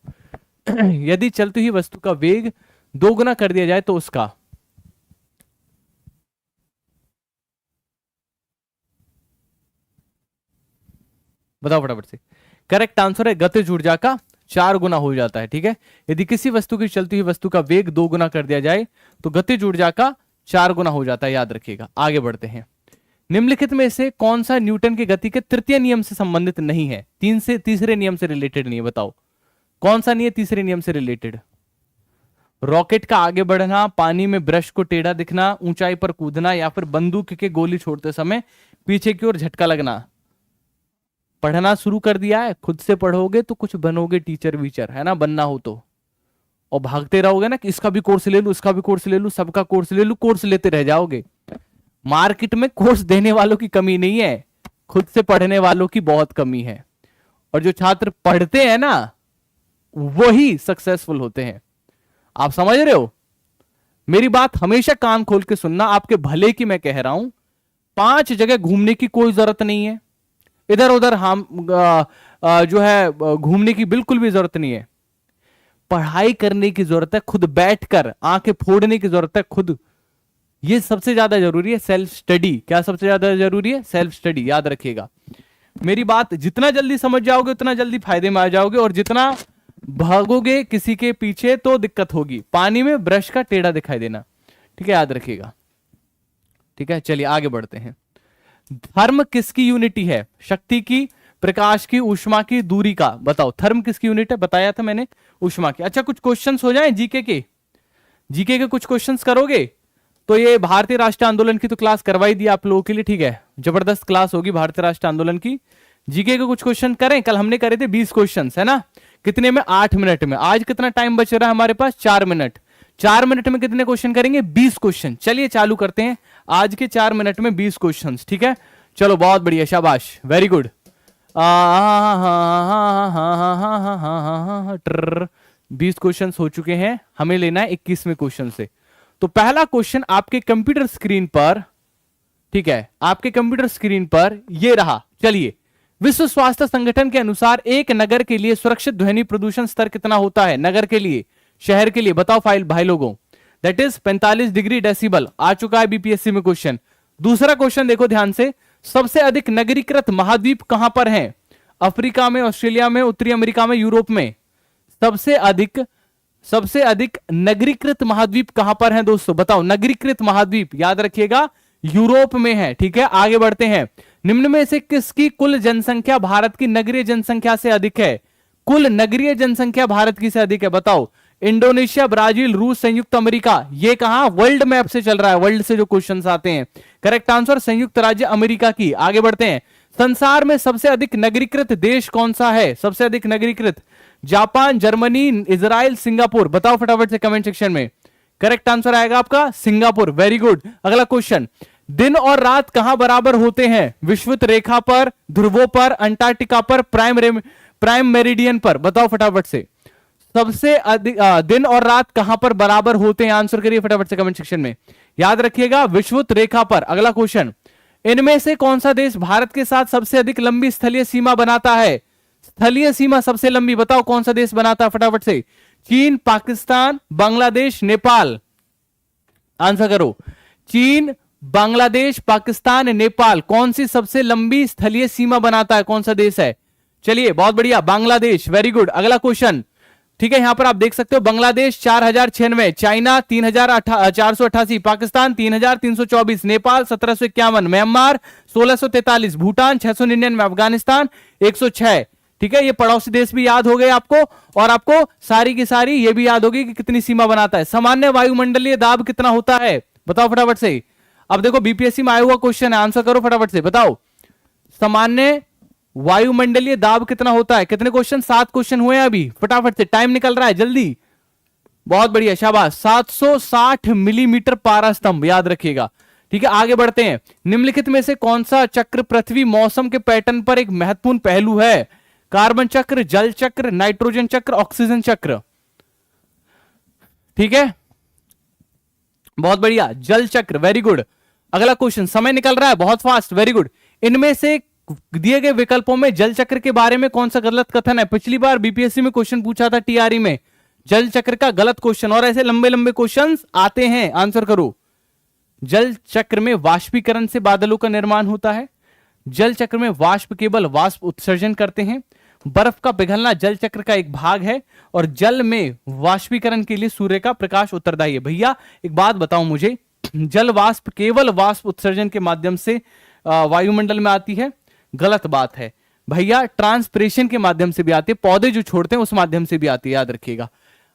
Speaker 1: यदि चलती हुई वस्तु का वेग 2 गुना कर दिया जाए तो उसका बताओ फटाफट से। करेक्ट आंसर है गतिज ऊर्जा का 4 गुना हो जाता है। ठीक है, यदि किसी वस्तु की चलती हुई वस्तु का वेग 2 गुना कर दिया जाए तो गतिज ऊर्जा का 4 गुना हो जाता है, याद रखिएगा। आगे बढ़ते हैं। निम्नलिखित में से कौन सा न्यूटन के गति के तृतीय नियम से संबंधित नहीं है, तीसरे नियम से रिलेटेड नहीं है? बताओ कौन सा नहीं है तीसरे नियम से रिलेटेड? रॉकेट का आगे बढ़ना, पानी में ब्रश को टेढ़ा दिखना, ऊंचाई पर कूदना, या फिर बंदूक के गोली छोड़ते समय पीछे की ओर झटका लगना। पढ़ना शुरू कर दिया है, खुद से पढ़ोगे तो कुछ बनोगे, टीचर वीचर है ना, बनना हो तो। और भागते रहोगे ना कि इसका भी कोर्स ले लूं, इसका भी कोर्स ले लूं, सबका कोर्स ले लूं, कोर्स लेते रह जाओगे। मार्केट में कोर्स देने वालों की कमी नहीं है, खुद से पढ़ने वालों की बहुत कमी है। और जो छात्र पढ़ते हैं ना वही सक्सेसफुल होते हैं। आप समझ रहे हो? मेरी बात हमेशा कान खोल के सुनना, आपके भले की मैं कह रहा हूं। 5 जगह घूमने की कोई जरूरत नहीं है, इधर उधर हम जो है घूमने की बिल्कुल भी जरूरत नहीं है। पढ़ाई करने की जरूरत है, खुद बैठकर आंखें फोड़ने की जरूरत है खुद। ये सबसे ज्यादा जरूरी है, सेल्फ स्टडी। क्या सबसे ज्यादा जरूरी है? Self study. याद रखिएगा मेरी बात, जितना जल्दी समझ जाओगे उतना जल्दी फायदे में आ जाओगे, और जितना भागोगे किसी के पीछे तो दिक्कत होगी। पानी में ब्रश का टेढ़ा दिखाई देना, ठीक है, याद रखिएगा। ठीक है, चलिए आगे बढ़ते हैं। थर्म किसकी यूनिटी है? शक्ति की, प्रकाश की, ऊष्मा की, दूरी का? बताओ थर्म किसकी यूनिट है? बताया था मैंने, ऊष्मा की। अच्छा, कुछ क्वेश्चंस हो जाएं जीके के। जीके के कुछ क्वेश्चंस करोगे तो ये भारतीय राष्ट्रीय आंदोलन की तो क्लास करवाई दी आप लोगों के लिए, ठीक है, जबरदस्त क्लास होगी भारतीय राष्ट्रीय आंदोलन की। जीके के कुछ क्वेश्चन करें, कल हमने करे थे 20 क्वेश्चन, है ना, कितने में? 8 मिनट में। आज कितना टाइम बच रहा है हमारे पास? 4 मिनट। 4 मिनट में कितने क्वेश्चन करेंगे? 20 क्वेश्चन। चलिए चालू करते हैं आज के 4 मिनट में 20 क्वेश्चन, ठीक है। चलो बहुत बढ़िया, शाबाश, वेरी गुड। 20 क्वेश्चन हो चुके हैं, हमें लेना है 21वें क्वेश्चन से। तो पहला क्वेश्चन आपके कंप्यूटर स्क्रीन पर, ठीक है, आपके कंप्यूटर स्क्रीन पर ये रहा। चलिए, विश्व स्वास्थ्य संगठन के अनुसार एक नगर के लिए सुरक्षित ध्वनि प्रदूषण स्तर कितना होता है? नगर के लिए, शहर के लिए, बताओ फाइल भाई लोगों। That is 45 degree decibel. आ चुका है बीपीएससी में क्वेश्चन। दूसरा क्वेश्चन देखो ध्यान से, सबसे अधिक नगरीकृत महाद्वीप कहां पर है? अफ्रीका में, ऑस्ट्रेलिया में, उत्तरी अमेरिका में, यूरोप में? सबसे अधिक नगरीकृत महाद्वीप कहां पर है दोस्तों? बताओ, नगरीकृत महाद्वीप याद रखिएगा यूरोप में है, ठीक है। आगे बढ़ते हैं। निम्न में से किसकी कुल जनसंख्या भारत की नगरीय जनसंख्या से अधिक है? कुल नगरीय जनसंख्या भारत की से अधिक है, बताओ। इंडोनेशिया, ब्राजील, रूस, संयुक्त अमेरिका? ये कहां? वर्ल्ड मैप से चल रहा है, वर्ल्ड से जो क्वेश्चंस आते हैं। करेक्ट आंसर संयुक्त राज्य अमेरिका की। आगे बढ़ते हैं। संसार में सबसे अधिक नगरीकृत देश कौन सा है? सबसे अधिक नगरीकृत? Japan, Germany, Israel, Singapore? बताओ फटाफट से कमेंट सेक्शन में। करेक्ट आंसर आएगा आपका सिंगापुर, वेरी गुड। अगला क्वेश्चन, दिन और रात कहां बराबर होते हैं? विषुवत रेखा पर, ध्रुवों पर, अंटार्कटिका पर, प्राइम मेरिडियन पर? बताओ फटाफट से। सबसे अधिक दिन और रात कहां पर बराबर होते हैं? आंसर करिए फटाफट से कमेंट सेक्शन में। याद रखिएगा विषुवत रेखा पर। अगला क्वेश्चन, इनमें से कौन सा देश भारत के साथ सबसे अधिक लंबी स्थलीय सीमा बनाता है? स्थलीय सीमा सबसे लंबी, बताओ कौन सा देश बनाता है फटाफट से। चीन, पाकिस्तान, बांग्लादेश, नेपाल? आंसर करो। चीन, बांग्लादेश, पाकिस्तान, नेपाल, कौन सी सबसे लंबी स्थलीय सीमा बनाता है? कौन सा देश है? चलिए बहुत बढ़िया, बांग्लादेश, वेरी गुड। अगला क्वेश्चन, ठीक है, यहां पर आप देख सकते हो बांग्लादेश 4096, चाइना 3488, पाकिस्तान 3324, नेपाल 1751, म्यांमार 1643, भूटान 699, अफगानिस्तान 106। ठीक है, ये पड़ोसी देश भी याद हो गए आपको, और आपको सारी की सारी ये भी याद होगी कि कितनी सीमा बनाता है। सामान्य वायुमंडलीय दाब कितना होता है? बताओ फटाफट से। अब देखो बीपीएससी में आया हुआ क्वेश्चन है, आंसर करो फटाफट से। बताओ सामान्य वायुमंडलीय दाब कितना होता है? कितने क्वेश्चन? 7 क्वेश्चन हुए हैं अभी, फटाफट से, टाइम निकल रहा है, जल्दी। बहुत बढ़िया, शाबाश। 760 मिलीमीटर पारा स्तंभ, याद रखिएगा। ठीक है, आगे बढ़ते हैं। निम्नलिखित में से कौन सा चक्र पृथ्वी मौसम के पैटर्न पर एक महत्वपूर्ण पहलू है? कार्बन चक्र, जल चक्र, नाइट्रोजन चक्र, ऑक्सीजन चक्र? ठीक है, बहुत बढ़िया, जल चक्र, वेरी गुड। अगला क्वेश्चन, समय निकल रहा है बहुत फास्ट, वेरी गुड। इनमें से दिए गए विकल्पों में जल चक्र के बारे में कौन सा गलत कथन है? पिछली बार बीपीएससी में क्वेश्चन पूछा था टीआरई में, जल चक्र का गलत क्वेश्चन, और ऐसे लंबे लंबे क्वेश्चंस आते हैं, आंसर करो। जल चक्र में वाष्पीकरण से बादलों का निर्माण होता है, जल चक्र में वाष्प केवल वाष्प उत्सर्जन करते हैं। बर्फ का पिघलना जल चक्र का एक भाग है और जल में वाष्पीकरण के लिए सूर्य का प्रकाश उत्तरदायी है। भैया एक बात बताओ मुझे, जल वाष्प केवल वाष्प उत्सर्जन के माध्यम से वायुमंडल में आती है? गलत बात है भैया, ट्रांसपिरेशन के माध्यम से भी आती है, पौधे जो छोड़ते हैं उस माध्यम से भी आती है, याद रखिएगा।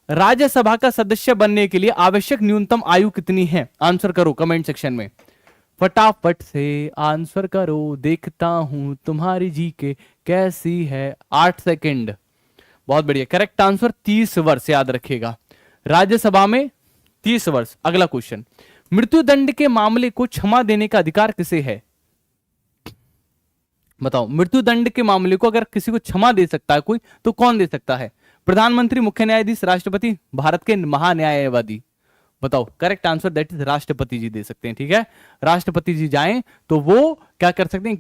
Speaker 1: राज्यसभा का सदस्य बनने के लिए आवश्यक न्यूनतम आयु कितनी है? आंसर करो कमेंट सेक्शन में, फटाफट से आंसर करो, देखता हूं तुम्हारी जीके कैसी है। 8 सेकंड, बहुत बढ़िया। करेक्ट आंसर 30 वर्ष, याद रखिएगा, राज्यसभा में 30 वर्ष। अगला क्वेश्चन, मृत्यु दंड के मामले को क्षमा देने का अधिकार किसे है? बताओ, मृत्यु दंड के मामले को अगर किसी को क्षमा दे सकता है कोई, तो कौन दे सकता है? प्रधानमंत्री, मुख्य न्यायाधीश, राष्ट्रपति, भारत के महान्यायवादी? बताओ, करेक्ट आंसर दैट इज राष्ट्रपति जी दे सकते हैं। ठीक है, राष्ट्रपति जी जाएं तो वो क्या कर सकते हैं,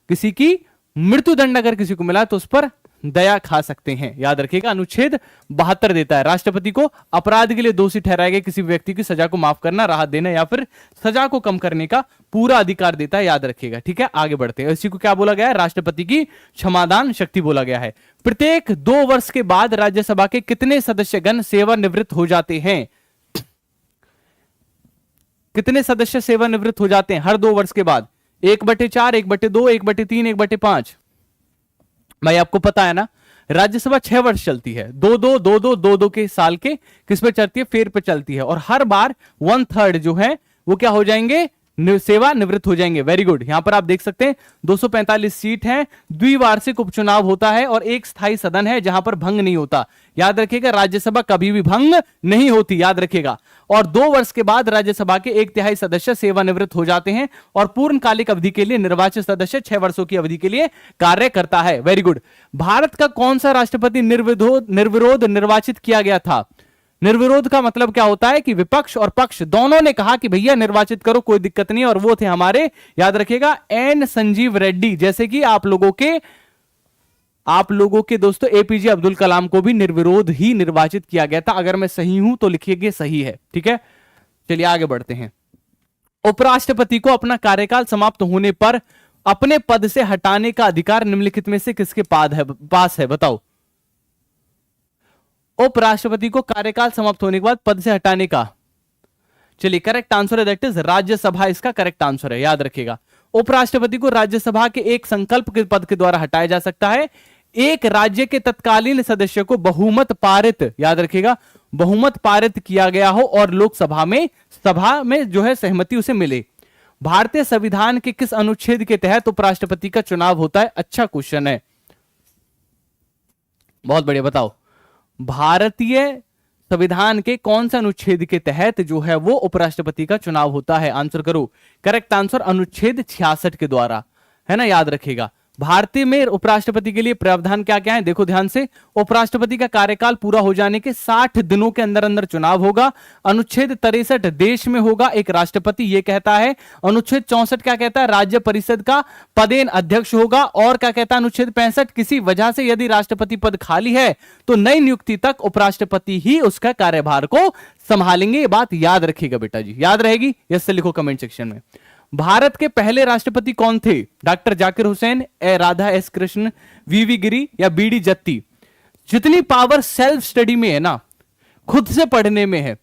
Speaker 1: किसी की मृत्यु दंड अगर किसी को मिला तो उस पर दया खा सकते हैं, याद रखिएगा। अनुच्छेद 72 देता है राष्ट्रपति को अपराध के लिए दोषी ठहराए गए किसी व्यक्ति की सजा को माफ करना, राहत देना या फिर सजा को कम करने का पूरा अधिकार देता है, याद रखिएगा। ठीक है, आगे बढ़ते हैं। इसी को क्या बोला गया है? राष्ट्रपति की क्षमादान शक्ति बोला गया है। प्रत्येक 2 वर्ष के बाद राज्यसभा के कितने सदस्यगण सेवानिवृत्त हो जाते हैं? कितने सदस्य सेवानिवृत्त हो जाते हैं हर 2 वर्ष के बाद? 1/4, 1/2, 1/3, 1/5? भाई आपको पता है ना, राज्यसभा 6 वर्ष चलती है, 2-2 के साल के किस पे चलती है? फेर पे चलती है, और हर बार 1/3 जो है वो क्या हो जाएंगे? सेवा निवृत्त हो जाएंगे। Very good. यहां पर आप देख सकते हैं 245 सीट है, द्विवार्षिक उपचुनाव होता है और एक स्थायी सदन है जहां पर भंग नहीं होता, याद रखिएगा। राज्यसभा कभी भी भंग नहीं होती, याद रखिएगा। और 2 वर्ष के बाद राज्यसभा के 1/3 सदस्य सेवानिवृत्त हो जाते हैं और पूर्णकालिक अवधि के लिए निर्वाचित सदस्य 6 वर्षों की अवधि के लिए कार्य करता है। Very good. भारत का कौन सा राष्ट्रपति निर्विरोध निर्वाचित किया गया था? निर्विरोध का मतलब क्या होता है कि विपक्ष और पक्ष दोनों ने कहा कि भैया निर्वाचित करो, कोई दिक्कत नहीं, और वो थे हमारे, याद रखिएगा, एन संजीव रेड्डी। जैसे कि आप लोगों के दोस्तों एपीजे अब्दुल कलाम को भी निर्विरोध ही निर्वाचित किया गया था। अगर मैं सही हूं तो लिखिएगा सही है। ठीक है, चलिए आगे बढ़ते हैं। उपराष्ट्रपति को अपना कार्यकाल समाप्त होने पर अपने पद से हटाने का अधिकार निम्नलिखित में से किसके पास है? बताओ, उपराष्ट्रपति को कार्यकाल समाप्त होने के बाद पद से हटाने का, चलिए करेक्ट आंसर है दैट इज राज्यसभा, इसका करेक्ट आंसर है, याद रखिएगा। उपराष्ट्रपति को राज्यसभा के एक संकल्प के पद के द्वारा हटाया जा सकता है। एक राज्य के तत्कालीन सदस्य को बहुमत पारित, याद रखिएगा, बहुमत पारित किया गया हो और लोकसभा में जो है सहमति उसे मिले। भारतीय संविधान के किस अनुच्छेद के तहत उपराष्ट्रपति का चुनाव होता है? अच्छा क्वेश्चन है, बहुत बढ़िया। बताओ, भारतीय संविधान के कौन सा अनुच्छेद के तहत जो है वो उपराष्ट्रपति का चुनाव होता है? आंसर करो। करेक्ट आंसर अनुच्छेद 66 के द्वारा, है ना, याद रखिएगा। भारतीय में उपराष्ट्रपति के लिए प्रावधान क्या क्या है? देखो ध्यान से, उपराष्ट्रपति का कार्यकाल पूरा हो जाने के 60 दिनों के अंदर अंदर चुनाव होगा। अनुच्छेद 63 देश में होगा एक राष्ट्रपति, ये कहता है। अनुच्छेद 64 क्या कहता है? राज्य परिषद का पदेन अध्यक्ष होगा। और क्या कहता है अनुच्छेद 65? किसी वजह से यदि राष्ट्रपति पद खाली है तो नई नियुक्ति तक उपराष्ट्रपति ही उसका कार्यभार को संभालेंगे। ये बात याद रखिएगा बेटा जी, याद रहेगी? यस से लिखो कमेंट सेक्शन में। भारत के पहले राष्ट्रपति कौन थे? डॉक्टर जाकिर हुसैन, राधा एस कृष्ण, वीवी गिरी या बीडी जत्ती? जितनी पावर सेल्फ स्टडी में है ना, खुद से पढ़ने में है,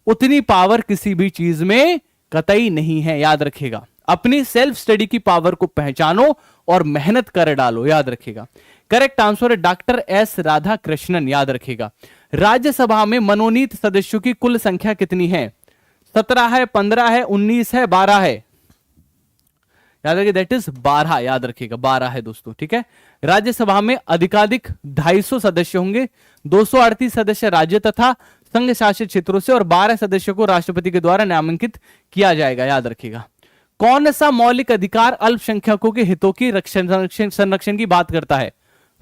Speaker 1: उतनी पावर किसी भी चीज में कतई नहीं है, याद रखिएगा। अपनी सेल्फ स्टडी की पावर को पहचानो और मेहनत कर डालो, याद रखिएगा। करेक्ट आंसर है डॉक्टर एस राधा कृष्णन, याद रखिएगा। राज्यसभा में मनोनीत सदस्यों की कुल संख्या कितनी है? 17 है, 15 है, 19 है, 12 है? याद रखिए दैट इज 12, याद रखिएगा 12 है दोस्तों। ठीक है, राज्यसभा में अधिकाधिक 250 सदस्य होंगे, 238 सदस्य राज्य तथा संघ शासित क्षेत्रों से और 12 सदस्यों को राष्ट्रपति के द्वारा नामांकित किया जाएगा, याद रखिएगा। कौन सा मौलिक अधिकार अल्पसंख्यकों के हितों की संरक्षण की बात करता है?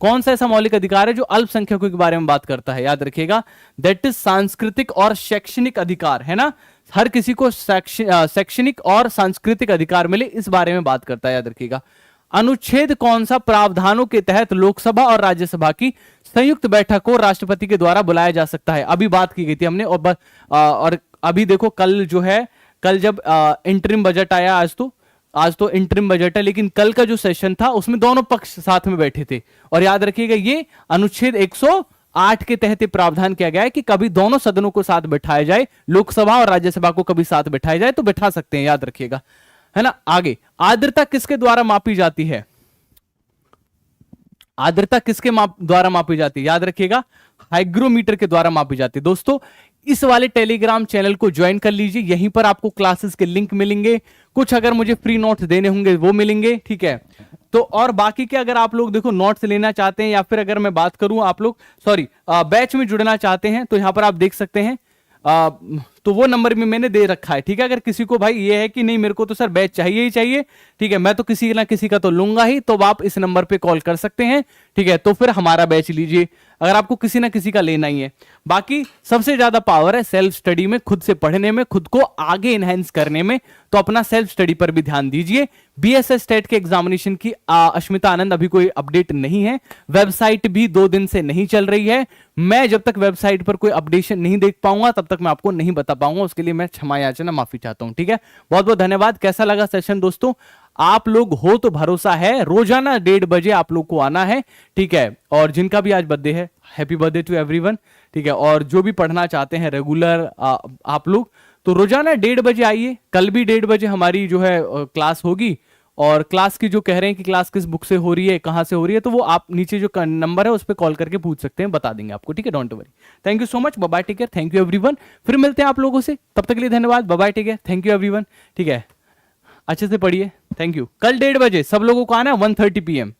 Speaker 1: कौन सा ऐसा मौलिक अधिकार है जो अल्पसंख्यकों के बारे में बात करता है? याद रखिएगा दैट इज सांस्कृतिक और शैक्षणिक अधिकार, है ना। हर किसी को शैक्षणिक और सांस्कृतिक अधिकार मिले, इस बारे में बात करता है, याद रखिएगा। अनुच्छेद कौन सा प्रावधानों के तहत लोकसभा और राज्यसभा की संयुक्त बैठक को राष्ट्रपति के द्वारा बुलाया जा सकता है? अभी बात की गई थी हमने, और अभी देखो कल जब इंटरिम बजट आया, आज तो आज तो इंटरिम बजट है, लेकिन कल का जो सेशन था उसमें दोनों पक्ष साथ में बैठे थे। और याद रखिएगा ये अनुच्छेद 108 के तहत प्रावधान किया गया है कि कभी दोनों सदनों को साथ बैठाया जाए, लोकसभा और राज्यसभा को कभी साथ बैठाया जाए तो बैठा सकते हैं, याद रखिएगा, है ना। आगे, आर्द्रता किसके द्वारा मापी जाती है? आर्द्रता किसके द्वारा मापी जाती है? याद रखिएगा, हाइग्रोमीटर के द्वारा मापी जाती है। दोस्तों इस वाले टेलीग्राम चैनल को ज्वाइन कर लीजिए, यहीं पर आपको क्लासेस के लिंक मिलेंगे, कुछ अगर मुझे फ्री नोट्स देने होंगे वो मिलेंगे, ठीक है। तो और बाकी के अगर आप लोग देखो नोट्स लेना चाहते हैं, या फिर अगर मैं बात करूं आप लोग बैच में जुड़ना चाहते हैं, तो यहां पर आप देख सकते हैं, तो वो नंबर भी मैंने दे रखा है, ठीक है। अगर किसी को भाई ये है कि नहीं मेरे को तो सर बैच चाहिए ही चाहिए, ठीक है, मैं तो किसी ना किसी का तो लूंगा ही, तो आप इस नंबर पे कॉल कर सकते हैं, ठीक है। तो फिर हमारा बैच लीजिए अगर आपको किसी ना किसी का लेना ही है। बाकी सबसे ज्यादा पावर है सेल्फ स्टडी में, खुद से पढ़ने में, खुद को आगे इनहेंस करने में, तो अपना सेल्फ स्टडी पर भी ध्यान दीजिए। बीएसएस स्टेट के एग्जामिनेशन की अश्मिता आनंद अभी कोई अपडेट नहीं है, वेबसाइट भी 2 दिन से नहीं चल रही है। मैं जब तक वेबसाइट पर कोई अपडेशन नहीं देख पाऊंगा तब तक मैं आपको नहीं बता पाऊंगा, उसके लिए मैं क्षमा याचना माफी चाहता हूं, ठीक है। बहुत बहुत धन्यवाद। कैसा लगा सेशन दोस्तों? आप लोग हो तो भरोसा है, रोजाना 1:30 बजे आप लोग को आना है, ठीक है। और जिनका भी आज बर्थडे है, हैप्पी बर्थडे टू एवरीवन, ठीक है। और जो भी पढ़ना चाहते हैं रेगुलर आप लोग, तो रोजाना 1:30 बजे आइए। कल भी 1:30 बजे हमारी जो है क्लास होगी। और क्लास की जो कह रहे हैं कि क्लास किस बुक से हो रही है, कहां से हो रही है, तो वो आप नीचे जो नंबर है उस पर कॉल करके पूछ सकते हैं, बता देंगे आपको, ठीक है। Don't worry. Thank you so much, bye bye, take care, thank you everyone. फिर मिलते हैं आप लोगों से, तब तक के लिए धन्यवाद, bye bye, take care, thank you everyone, ठीक है। अच्छे से पढ़िए, थैंक यू। कल 1:30 बजे सब लोगों को आना है, 1:30 PM।